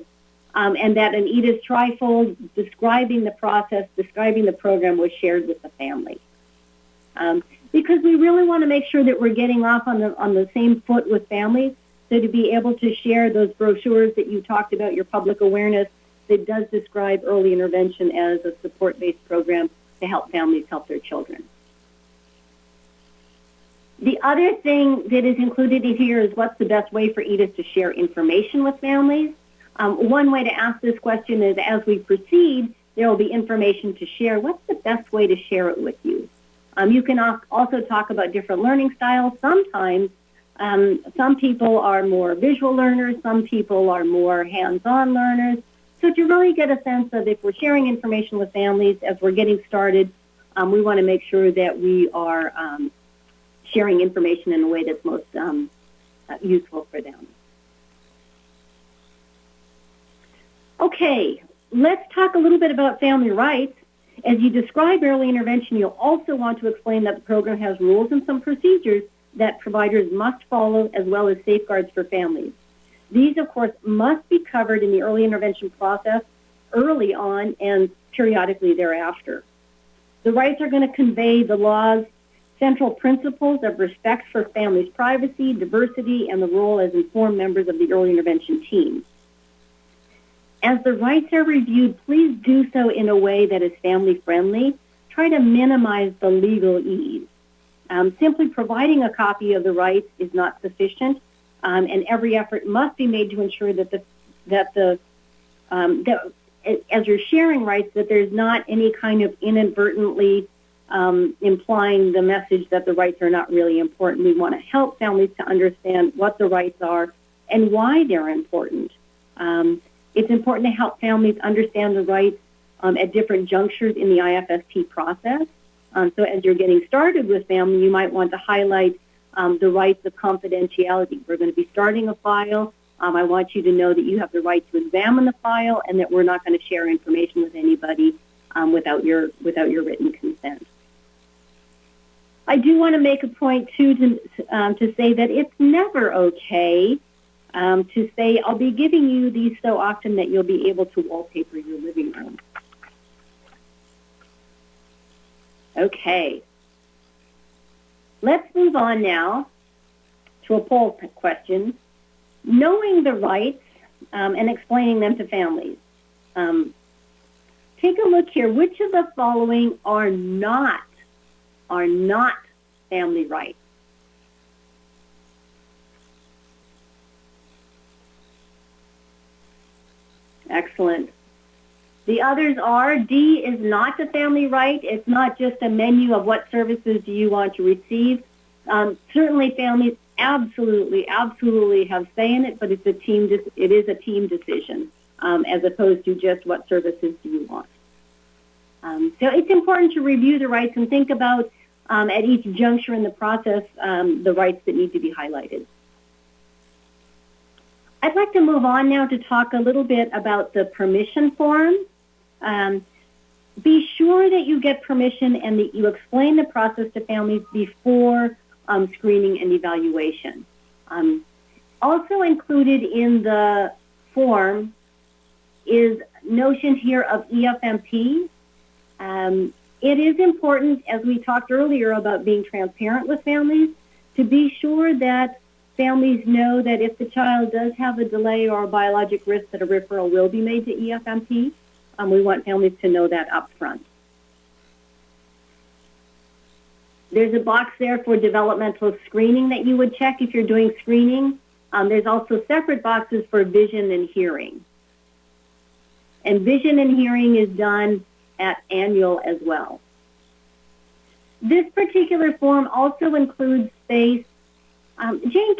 And that an Edith trifold describing the process, describing the program was shared with the family. Because we really want to make sure that we're getting off on the same foot with families. So to be able to share those brochures that you talked about, your public awareness, that does describe early intervention as a support-based program to help families help their children. The other thing that is included in here is what's the best way for Edith to share information with families. One way to ask this question is, as we proceed, there will be information to share. What's the best way to share it with you? You can also talk about different learning styles. Sometimes some people are more visual learners. Some people are more hands-on learners. So to really get a sense of if we're sharing information with families as we're getting started, we want to make sure that we are sharing information in a way that's most useful for them. Okay, let's talk a little bit about family rights. As you describe early intervention, you'll also want to explain that the program has rules and some procedures that providers must follow, as well as safeguards for families. These, of course, must be covered in the early intervention process early on and periodically thereafter. The rights are going to convey the law's central principles of respect for families' privacy, diversity, and the role as informed members of the early intervention team. As the rights are reviewed, please do so in a way that is family-friendly. Try to minimize the legal ease. Simply providing a copy of the rights is not sufficient, and every effort must be made to ensure that as you're sharing rights, that there's not any kind of inadvertently implying the message that the rights are not really important. We want to help families to understand what the rights are and why they're important. It's important to help families understand the rights at different junctures in the IFSP process. So as you're getting started with family, you might want to highlight the rights of confidentiality. We're going to be starting a file. I want you to know that you have the right to examine the file and that we're not going to share information with anybody without your written consent. I do want to make a point, too, to say that it's never okay to say, I'll be giving you these so often that you'll be able to wallpaper your living room. Okay. Let's move on now to a poll question. Knowing the rights and explaining them to families. Take a look here. Which of the following are not family rights? Excellent. The others are, D is not a family right. It's not just a menu of what services do you want to receive. Certainly families absolutely have say in it, but it is a team decision as opposed to just what services do you want. So it's important to review the rights and think about at each juncture in the process the rights that need to be highlighted. I'd like to move on now to talk a little bit about the permission form. Be sure that you get permission and that you explain the process to families before screening and evaluation. Also included in the form is notion here of EFMP. It is important, as we talked earlier about being transparent with families, to be sure that families know that if the child does have a delay or a biologic risk, that a referral will be made to EFMP. We want families to know that up front. There's a box there for developmental screening that you would check if you're doing screening. There's also separate boxes for vision and hearing. And vision and hearing is done at annual as well. This particular form also includes space. Jane,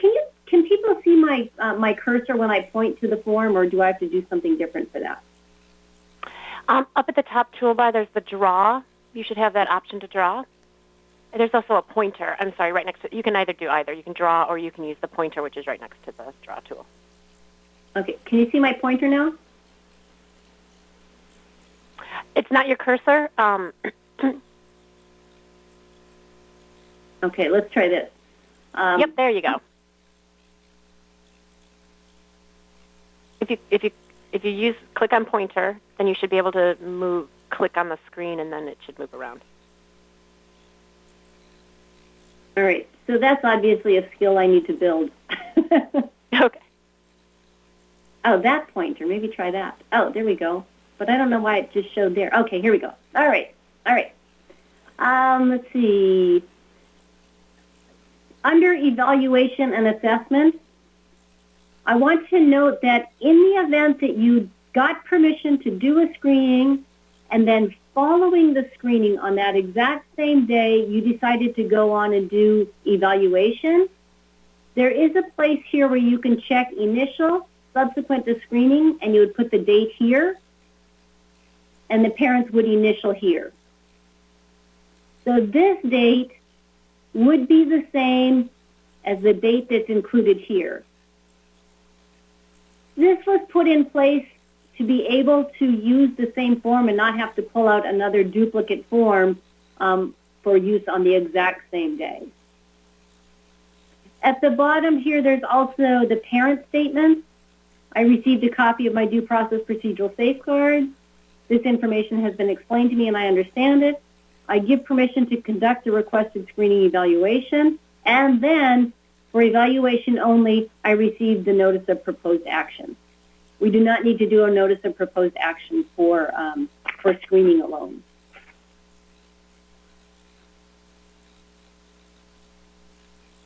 can people see my cursor when I point to the form, or do I have to do something different for that? Up at the top toolbar, there's the draw. You should have that option to draw. And there's also a pointer. I'm sorry, right next to it. You can either do either. You can draw or you can use the pointer, which is right next to the draw tool. Okay. Can you see my pointer now? It's not your cursor. Okay, let's try this. Yep, there you go. If you click on pointer, then you should be able to click on the screen, and then it should move around. All right, so that's obviously a skill I need to build. Okay. Oh, that pointer. Maybe try that. Oh, there we go. But I don't know why it just showed there. Okay, here we go. All right. Let's see. Under evaluation and assessment, I want to note that in the event that you got permission to do a screening and then following the screening on that exact same day you decided to go on and do evaluation, there is a place here where you can check initial, subsequent to screening, and you would put the date here, and the parents would initial here. So this date would be the same as the date that's included here. This was put in place to be able to use the same form and not have to pull out another duplicate form for use on the exact same day. At the bottom here, there's also the parent statement. I received a copy of my due process procedural safeguard. This information has been explained to me and I understand it. I give permission to conduct a requested screening evaluation, and then for evaluation only, I received the notice of proposed action. We do not need to do a notice of proposed action for screening alone.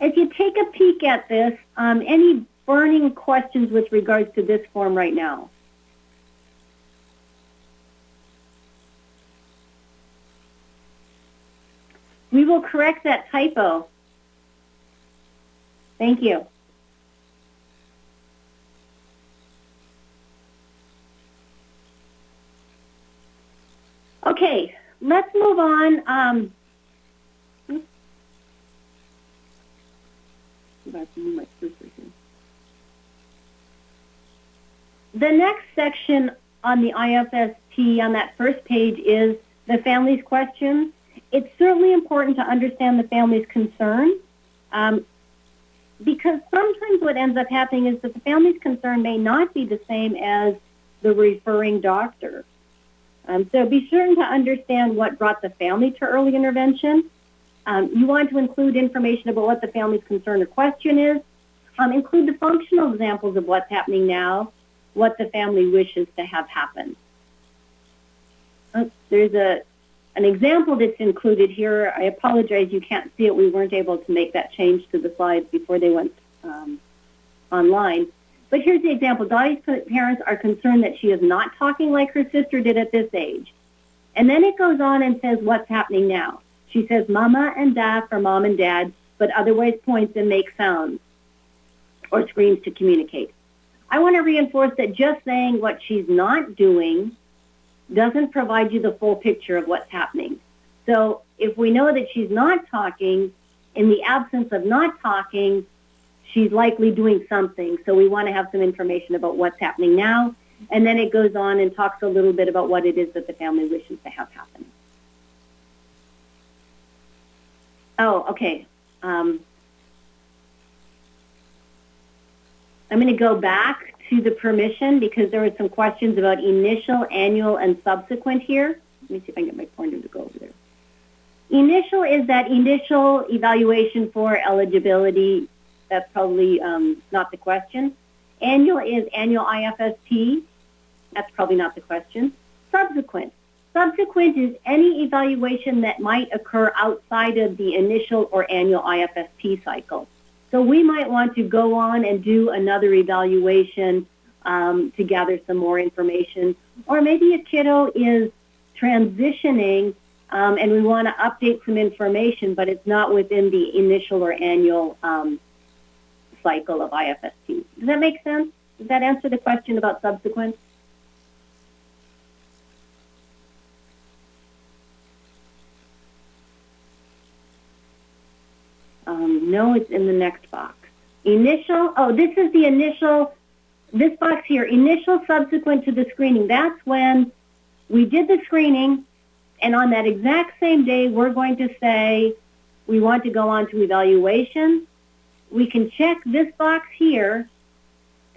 If you take a peek at this, any burning questions with regards to this form right now? We will correct that typo. Thank you. Okay, let's move on. The next section on the IFSP on that first page is the family's questions. it's certainly important to understand the family's concern, because sometimes what ends up happening is that the family's concern may not be the same as the referring doctor. So be certain to understand what brought the family to early intervention. You want to include information about what the family's concern or question is. Include the functional examples of what's happening now, what the family wishes to have happen. There's an example that's included here. I apologize, you can't see it. We weren't able to make that change to the slides before they went online. But here's the example. Dottie's parents are concerned that she is not talking like her sister did at this age. And then it goes on and says what's happening now. She says mama and dad for mom and dad, but otherwise points and makes sounds or screams to communicate. I want to reinforce that just saying what she's not doing doesn't provide you the full picture of what's happening. So if we know that she's not talking, in the absence of not talking, she's likely doing something. So we want to have some information about what's happening now. And then it goes on and talks a little bit about what it is that the family wishes to have happen. Oh, okay. I'm going to go back to the permission because there were some questions about initial, annual, and subsequent here. Let me see if I can get my pointer to go over there. Initial is that initial evaluation for eligibility. That's probably not the question. Annual is annual IFSP. That's probably not the question. Subsequent. Subsequent is any evaluation that might occur outside of the initial or annual IFSP cycle. So we might want to go on and do another evaluation to gather some more information. Or maybe a kiddo is transitioning and we want to update some information, but it's not within the initial or annual cycle of IFSP. Does that make sense? Does that answer the question about subsequent? No, it's in the next box. Initial, oh, this is the initial, this box here, initial subsequent to the screening. That's when we did the screening, and on that exact same day, we're going to say we want to go on to evaluation. We can check this box here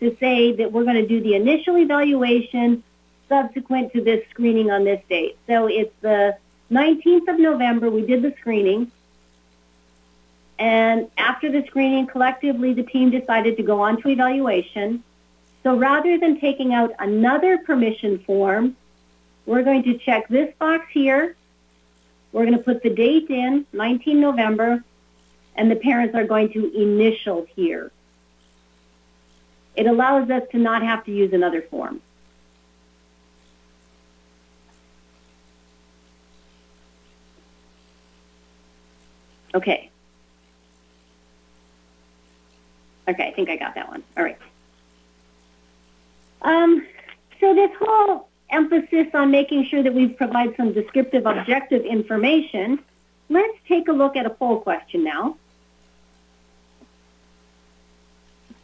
to say that we're going to do the initial evaluation subsequent to this screening on this date. So it's the 19th of November, we did the screening. And after the screening, collectively, the team decided to go on to evaluation. So rather than taking out another permission form, we're going to check this box here. We're going to put the date in, 19 November, and the parents are going to initial here. It allows us to not have to use another form. Okay. Okay, I think I got that one. All right. So this whole emphasis on making sure that we provide some descriptive, objective information, let's take a look at a poll question now.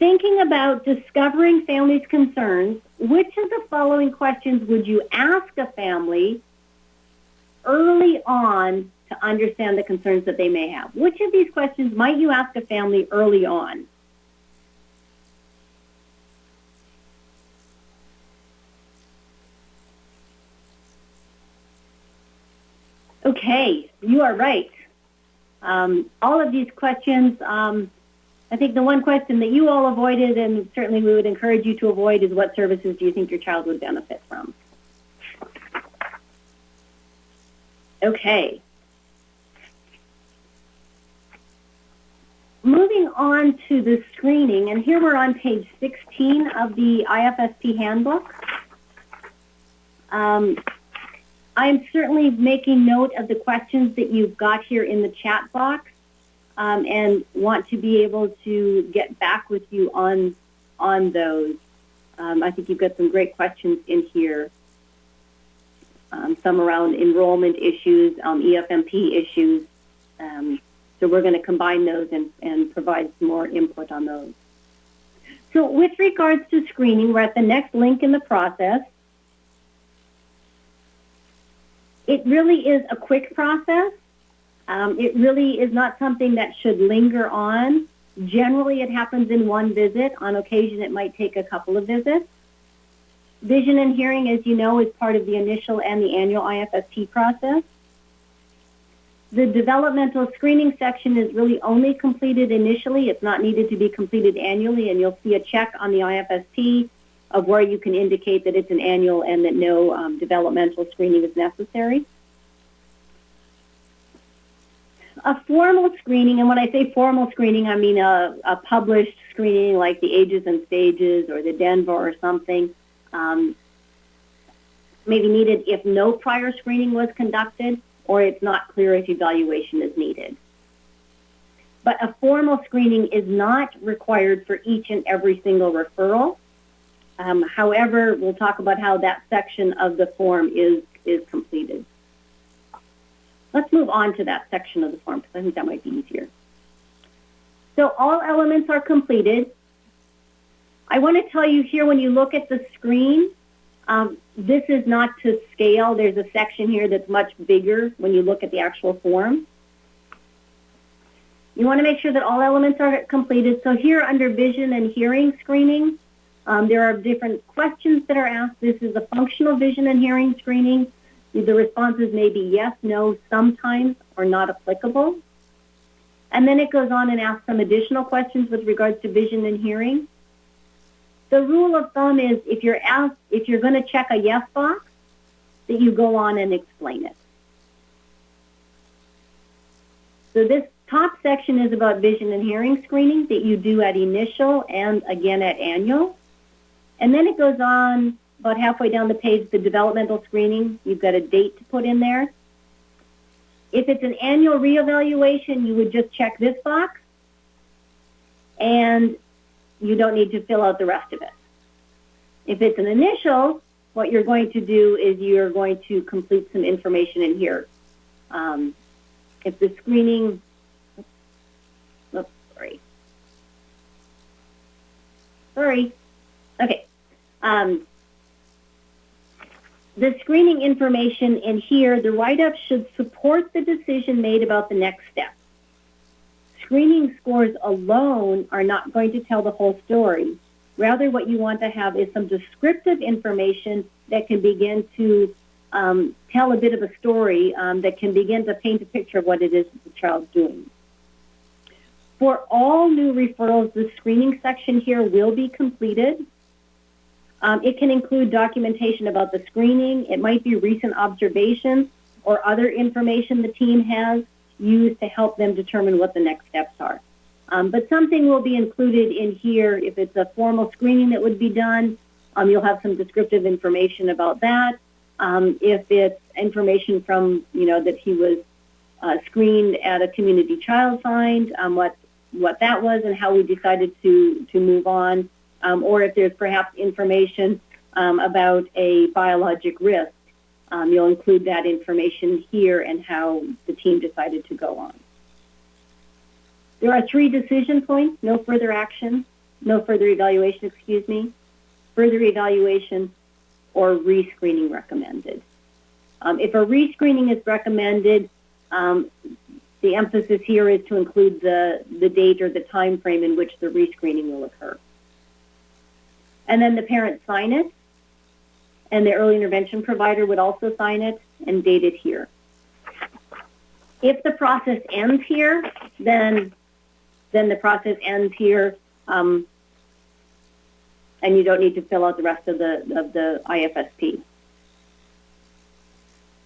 Thinking about discovering families' concerns, which of the following questions would you ask a family early on to understand the concerns that they may have? Which of these questions might you ask a family early on? Okay, you are right. All of these questions, I think the one question that you all avoided, and certainly we would encourage you to avoid, is what services do you think your child would benefit from? Okay. Moving on to the screening, and here we're on page 16 of the IFSP Handbook. I'm certainly making note of the questions that you've got here in the chat box and want to be able to get back with you on those. I think you've got some great questions in here, some around enrollment issues, EFMP issues. So we're going to combine those and provide some more input on those. So with regards to screening, we're at the next link in the process. It really is a quick process. It really is not something that should linger on. Generally, it happens in one visit. On occasion, it might take a couple of visits. Vision and hearing, as you know, is part of the initial and the annual IFSP process. The developmental screening section is really only completed initially. It's not needed to be completed annually, and you'll see a check on the IFSP of where you can indicate that it's an annual and that no developmental screening is necessary. A formal screening, and when I say formal screening, I mean a published screening like the Ages and Stages or the Denver or something, maybe needed if no prior screening was conducted or it's not clear if evaluation is needed. But a formal screening is not required for each and every single referral. However, we'll talk about how that section of the form is completed. Let's move on to that section of the form because I think that might be easier. So all elements are completed. I want to tell you here when you look at the screen, this is not to scale. There's a section here that's much bigger when you look at the actual form. You want to make sure that all elements are completed. So here under vision and hearing screening, there are different questions that are asked. This is a functional vision and hearing screening. The responses may be yes, no, sometimes, or not applicable. And then it goes on and asks some additional questions with regards to vision and hearing. The rule of thumb is if you're going to check a yes box, that you go on and explain it. So this top section is about vision and hearing screening that you do at initial and again at annual. And then it goes on about halfway down the page, the developmental screening. You've got a date to put in there. If it's an annual reevaluation, you would just check this box, and you don't need to fill out the rest of it. If it's an initial, what you're going to do is you're going to complete some information in here. If the screening, okay. The screening information in here, the write-up should support the decision made about the next step. Screening scores alone are not going to tell the whole story. Rather, what you want to have is some descriptive information that can begin to tell a bit of a story that can begin to paint a picture of what it is that the child's doing. For all new referrals, the screening section here will be completed. It can include documentation about the screening. It might be recent observations or other information the team has used to help them determine what the next steps are. But something will be included in here. If it's a formal screening that would be done, you'll have some descriptive information about that. If it's information from, that he was screened at a community child find, what that was and how we decided to move on. Or if there's perhaps information about a biologic risk, you'll include that information here and how the team decided to go on. There are 3 decision points: no further action, no further evaluation, further evaluation, or rescreening recommended. If a rescreening is recommended, the emphasis here is to include the date or the time frame in which the rescreening will occur. And then the parents sign it, and the early intervention provider would also sign it and date it here. If the process ends here, then the process ends here, and you don't need to fill out the rest of the IFSP.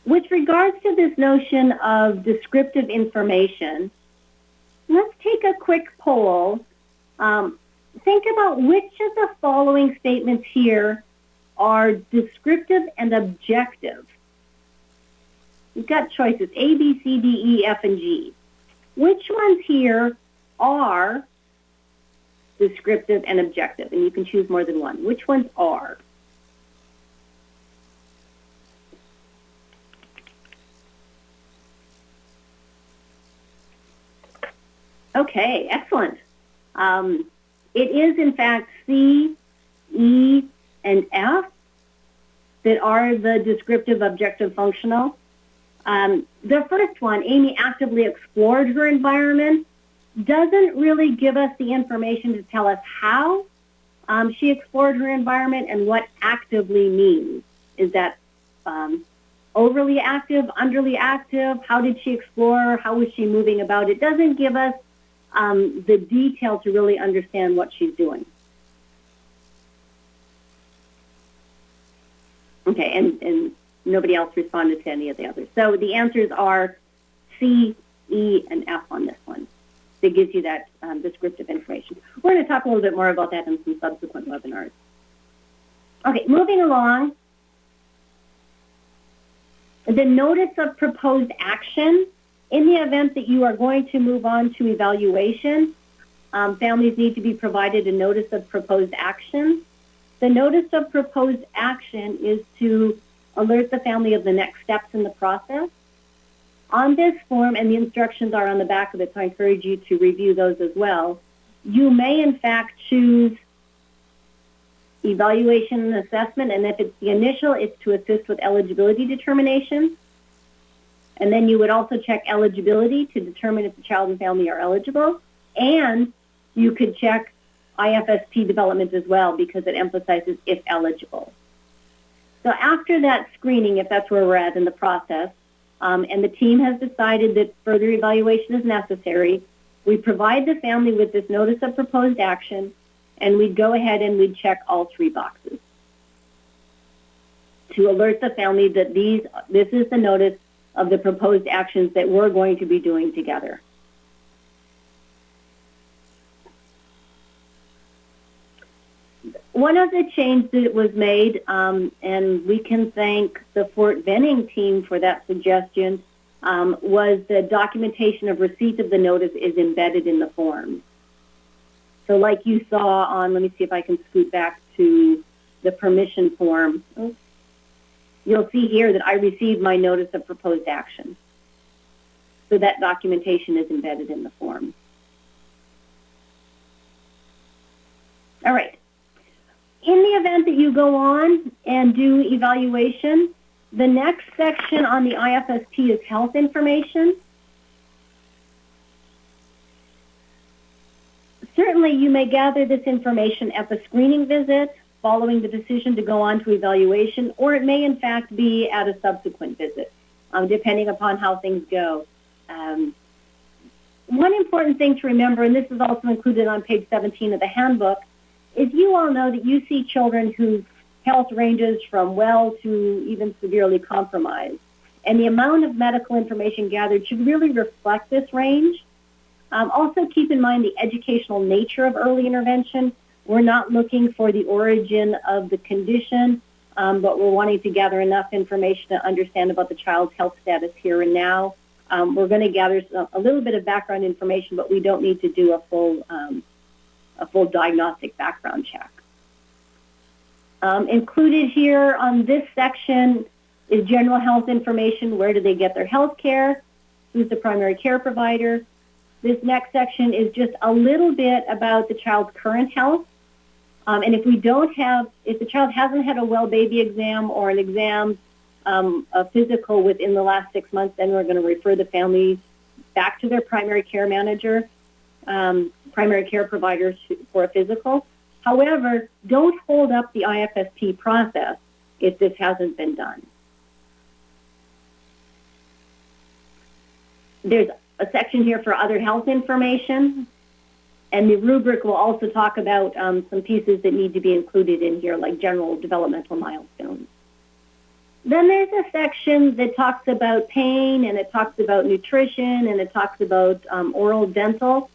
With regards to this notion of descriptive information, let's take a quick poll. Think about which of the following statements here are descriptive and objective. You've got choices A, B, C, D, E, F, and G. Which ones here are descriptive and objective? And you can choose more than one. Which ones are? Okay, excellent. It is, in fact, C, E, and F that are the descriptive, objective, functional. The first one, Amy actively explored her environment, doesn't really give us the information to tell us how she explored her environment and what actively means. Is that overly active, underly active? How did she explore? How was she moving about? It doesn't give us the detail to really understand what she's doing. Okay, and nobody else responded to any of the others. So the answers are C, E, and F on this one. That gives you that descriptive information. We're going to talk a little bit more about that in some subsequent webinars. Okay, moving along. The notice of proposed action. In the event that you are going to move on to evaluation, families need to be provided a notice of proposed action. The notice of proposed action is to alert the family of the next steps in the process. On this form, and the instructions are on the back of it, so I encourage you to review those as well, you may in fact choose evaluation and assessment, and if it's the initial, it's to assist with eligibility determination. And then you would also check eligibility to determine if the child and family are eligible, and you could check IFSP development as well because it emphasizes if eligible. So after that screening, if that's where we're at in the process, and the team has decided that further evaluation is necessary, we provide the family with this notice of proposed action, and we'd go ahead and we'd check all three boxes to alert the family that this is the notice of the proposed actions that we're going to be doing together. One of the changes that was made, and we can thank the Fort Benning team for that suggestion, was the documentation of receipt of the notice is embedded in the form. So like you saw on, let me see if I can scoot back to the permission form. You'll see here that I received my notice of proposed action. So that documentation is embedded in the form. All right. In the event that you go on and do evaluation, the next section on the IFSP is health information. Certainly, you may gather this information at the screening visit following the decision to go on to evaluation, or it may in fact be at a subsequent visit, depending upon how things go. One important thing to remember, and this is also included on page 17 of the handbook, is you all know that you see children whose health ranges from well to even severely compromised. And the amount of medical information gathered should really reflect this range. Also keep in mind the educational nature of early intervention. We're not looking for the origin of the condition, but we're wanting to gather enough information to understand about the child's health status here and now. We're going to gather a little bit of background information, but we don't need to do a full diagnostic background check. Included here on this section is general health information. Where do they get their health care? Who's the primary care provider? This next section is just a little bit about the child's current health. And if the child hasn't had a well baby exam or an exam, a physical within the last 6 months, then we're going to refer the family back to their primary care manager, primary care providers for a physical. However, don't hold up the IFSP process if this hasn't been done. There's a section here for other health information, and the rubric will also talk about some pieces that need to be included in here, like general developmental milestones. Then there's a section that talks about pain, and it talks about nutrition, and it talks about oral dental.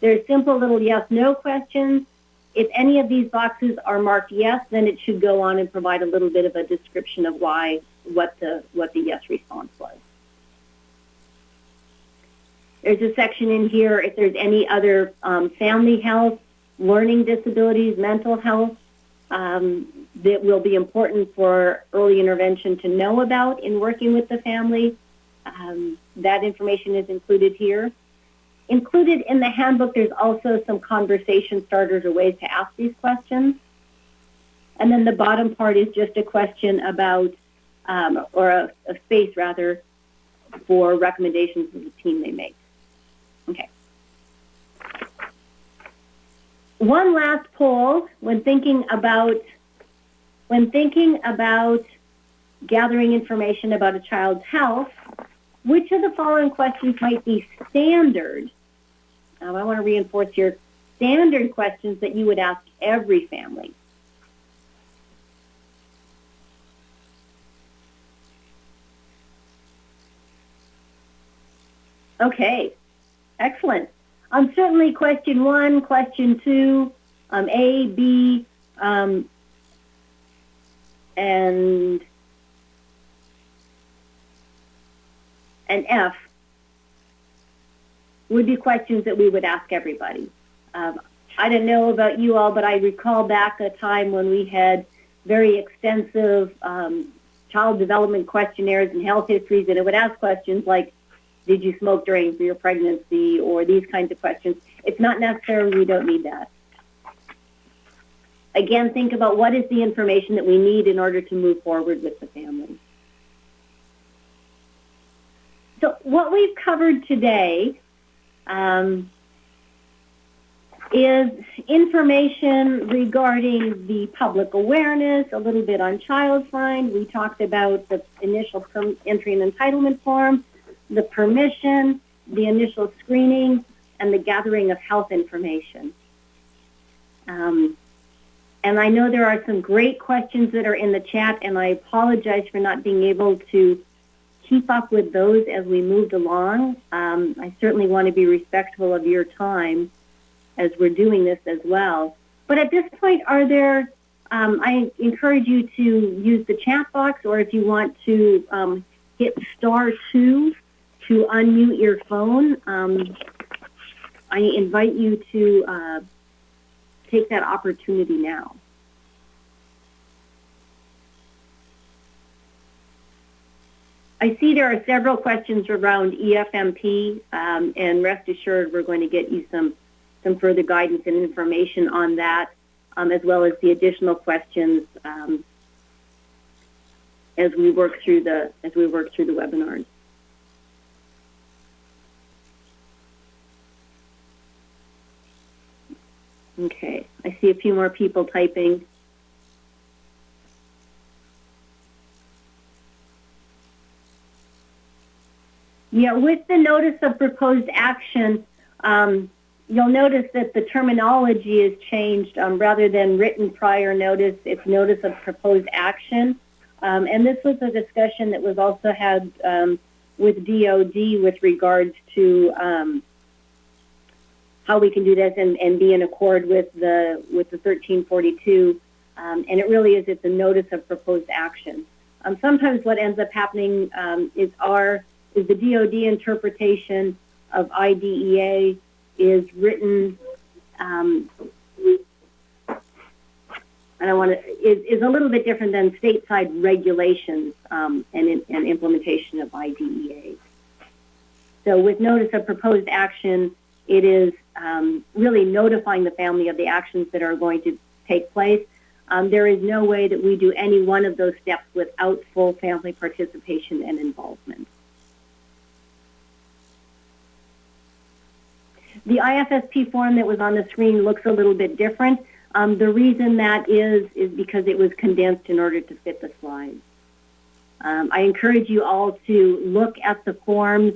There's simple little yes/no questions. If any of these boxes are marked yes, then it should go on and provide a little bit of a description of what the yes response was. There's a section in here if there's any other family health, learning disabilities, mental health that will be important for early intervention to know about in working with the family. That information is included here. Included in the handbook, there's also some conversation starters or ways to ask these questions. And then the bottom part is just a question about, or a space rather, for recommendations of the team they make. Okay. One last poll when thinking about gathering information about a child's health, which of the following questions might be standard? I want to reinforce your standard questions that you would ask every family. Okay, excellent. Certainly question 1, question 2, A, B, and F would be questions that we would ask everybody. I don't know about you all, but I recall back a time when we had very extensive child development questionnaires and health histories, and it would ask questions like, did you smoke during your pregnancy, or these kinds of questions. It's not necessary, we don't need that. Again, think about what is the information that we need in order to move forward with the family. So what we've covered today is information regarding the public awareness, a little bit on child find. We talked about the initial entry and entitlement form, the permission, the initial screening, and the gathering of health information. And I know there are some great questions that are in the chat, and I apologize for not being able to keep up with those as we moved along. I certainly want to be respectful of your time as we're doing this as well. But at this point, are there, I encourage you to use the chat box, or if you want to hit *2 to unmute your phone, I invite you to take that opportunity now. I see there are several questions around EFMP, and rest assured we're going to get you some further guidance and information on that, as well as the additional questions as we work through the webinars. Okay, I see a few more people typing. Yeah, with the notice of proposed action, you'll notice that the terminology is changed. Rather than written prior notice, it's notice of proposed action. And this was a discussion that was also had with DOD with regards to how we can do this and be in accord with the 1342. And it really is, it's a notice of proposed action. Sometimes what ends up happening is the DOD interpretation of IDEA is written, is a little bit different than stateside regulations and implementation of IDEA. So with notice of proposed action, it is really notifying the family of the actions that are going to take place. There is no way that we do any one of those steps without full family participation and involvement. The IFSP form that was on the screen looks a little bit different. The reason that is because it was condensed in order to fit the slides. I encourage you all to look at the forms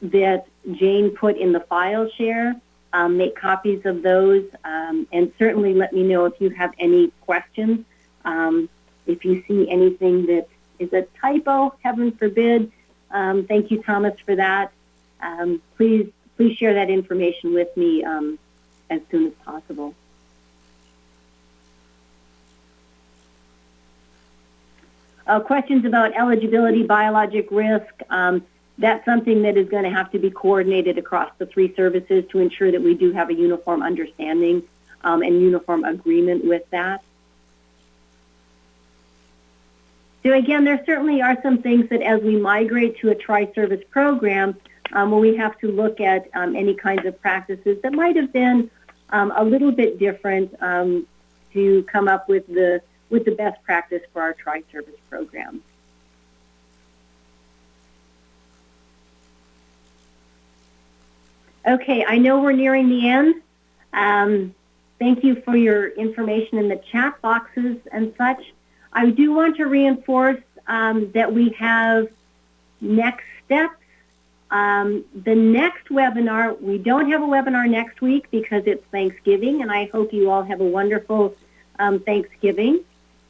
that Jane put in the file share, make copies of those, and certainly let me know if you have any questions. If you see anything that is a typo, heaven forbid, thank you, Thomas, for that. Please share that information with me as soon as possible. Questions about eligibility, biologic risk. That's something that is going to have to be coordinated across the 3 services to ensure that we do have a uniform understanding and uniform agreement with that. So again, there certainly are some things that as we migrate to a tri-service program, where we have to look at any kinds of practices that might have been a little bit different to come up with the best practice for our tri-service program. Okay, I know we're nearing the end. Thank you for your information in the chat boxes and such. I do want to reinforce that we have next steps. The next webinar, we don't have a webinar next week because it's Thanksgiving, and I hope you all have a wonderful Thanksgiving.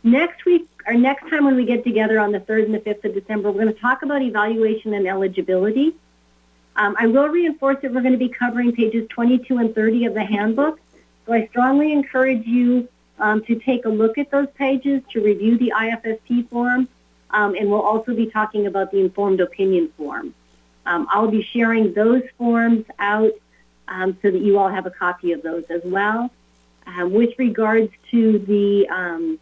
Next week, or next time when we get together on the 3rd and the 5th of December, we're going to talk about evaluation and eligibility. I will reinforce that we're going to be covering pages 22 and 30 of the handbook. So I strongly encourage you to take a look at those pages, to review the IFSP form, and we'll also be talking about the informed opinion form. I'll be sharing those forms out so that you all have a copy of those as well. With regards to the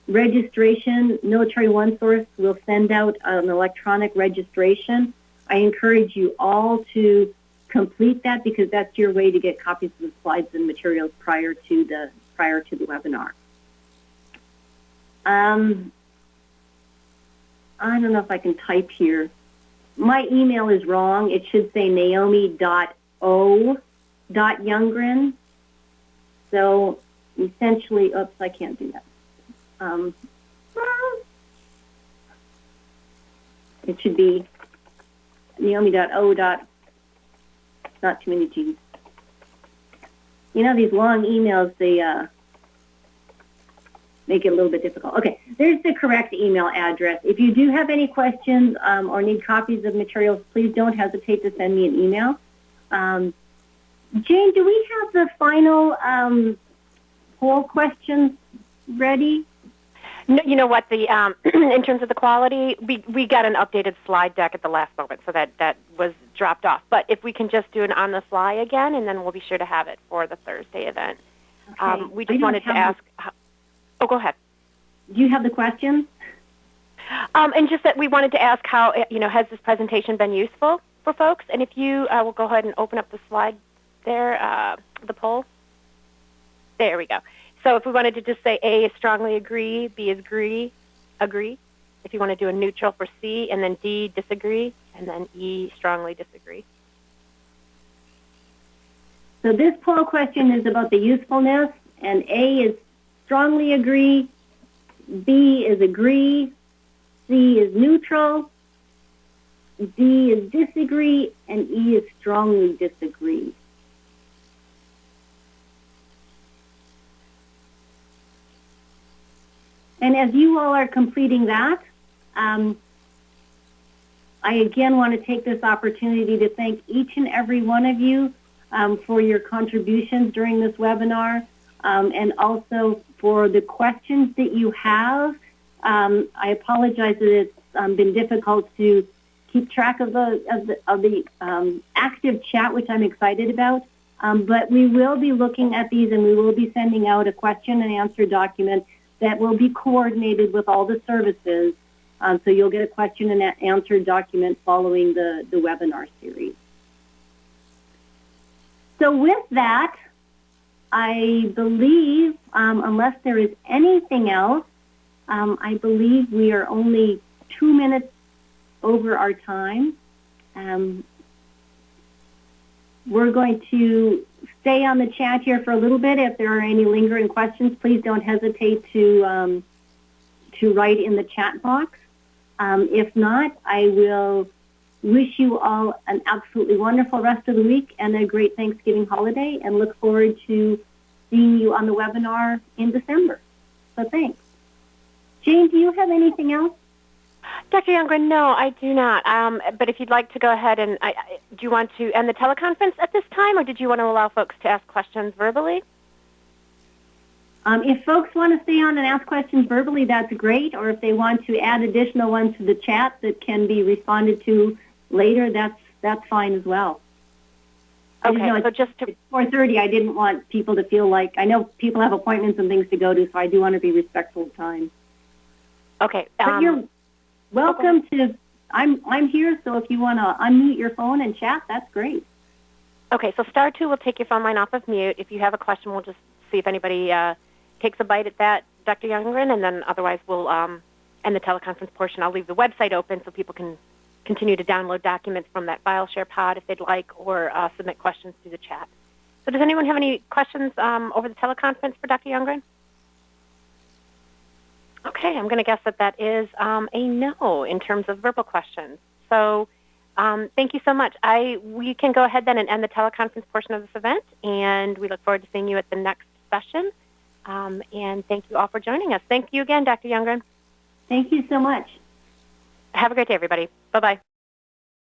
registration, Military OneSource will send out an electronic registration. I encourage you all to complete that because that's your way to get copies of the slides and materials prior to the webinar. I don't know if I can type here. My email is wrong. It should say naomi.o.youngren. So essentially, oops, I can't do that. It should be naomi.o. Not too many G's. You know, these long emails, they make it a little bit difficult. Okay, there's the correct email address. If you do have any questions or need copies of materials, please don't hesitate to send me an email. Jane, do we have the final poll questions ready? No, you know what, the in terms of the quality, we got an updated slide deck at the last moment, so that was dropped off. But if we can just do it on the fly again, and then we'll be sure to have it for the Thursday event. Okay. We just wanted to ask. Oh, go ahead. Do you have the questions? And just that we wanted to ask how, has this presentation been useful for folks? And if you will go ahead and open up the slide there, the poll. There we go. So if we wanted to just say A is strongly agree, B is agree. If you want to do a neutral for C, and then D, disagree, and then E, strongly disagree. So this poll question is about the usefulness, and A is strongly agree, B is agree, C is neutral, D is disagree, and E is strongly disagree. And as you all are completing that, I again want to take this opportunity to thank each and every one of you for your contributions during this webinar, and also for the questions that you have. I apologize that it's been difficult to keep track of the active chat, which I'm excited about. But we will be looking at these, and we will be sending out a question and answer document that will be coordinated with all the services. So you'll get a question and answer document following the webinar series. So with that, I believe, unless there is anything else, I believe we are only 2 minutes over our time. We're going to stay on the chat here for a little bit. If there are any lingering questions, please don't hesitate to write in the chat box. If not, I will wish you all an absolutely wonderful rest of the week and a great Thanksgiving holiday, and look forward to seeing you on the webinar in December. So thanks. Jane, do you have anything else? Dr. Youngren, no, I do not. But if you'd like to go ahead and, do you want to end the teleconference at this time, or did you want to allow folks to ask questions verbally? If folks want to stay on and ask questions verbally, that's great. Or if they want to add additional ones to the chat that can be responded to later, that's fine as well. Okay, so just to... It's 4:30. I didn't want people to feel like, I know people have appointments and things to go to, so I do want to be respectful of time. Okay. But you're welcome to, I'm here, so if you want to unmute your phone and chat, that's great. Okay, so *2 will take your phone line off of mute. If you have a question, we'll just see if anybody takes a bite at that, Dr. Youngren, and then otherwise we'll end the teleconference portion. I'll leave the website open so people can continue to download documents from that file share pod if they'd like, or submit questions through the chat. So does anyone have any questions over the teleconference for Dr. Youngren? Okay, I'm going to guess that that is a no in terms of verbal questions. So thank you so much. We can go ahead then and end the teleconference portion of this event, and we look forward to seeing you at the next session. And thank you all for joining us. Thank you again, Dr. Youngren. Thank you so much. Have a great day, everybody. Bye-bye.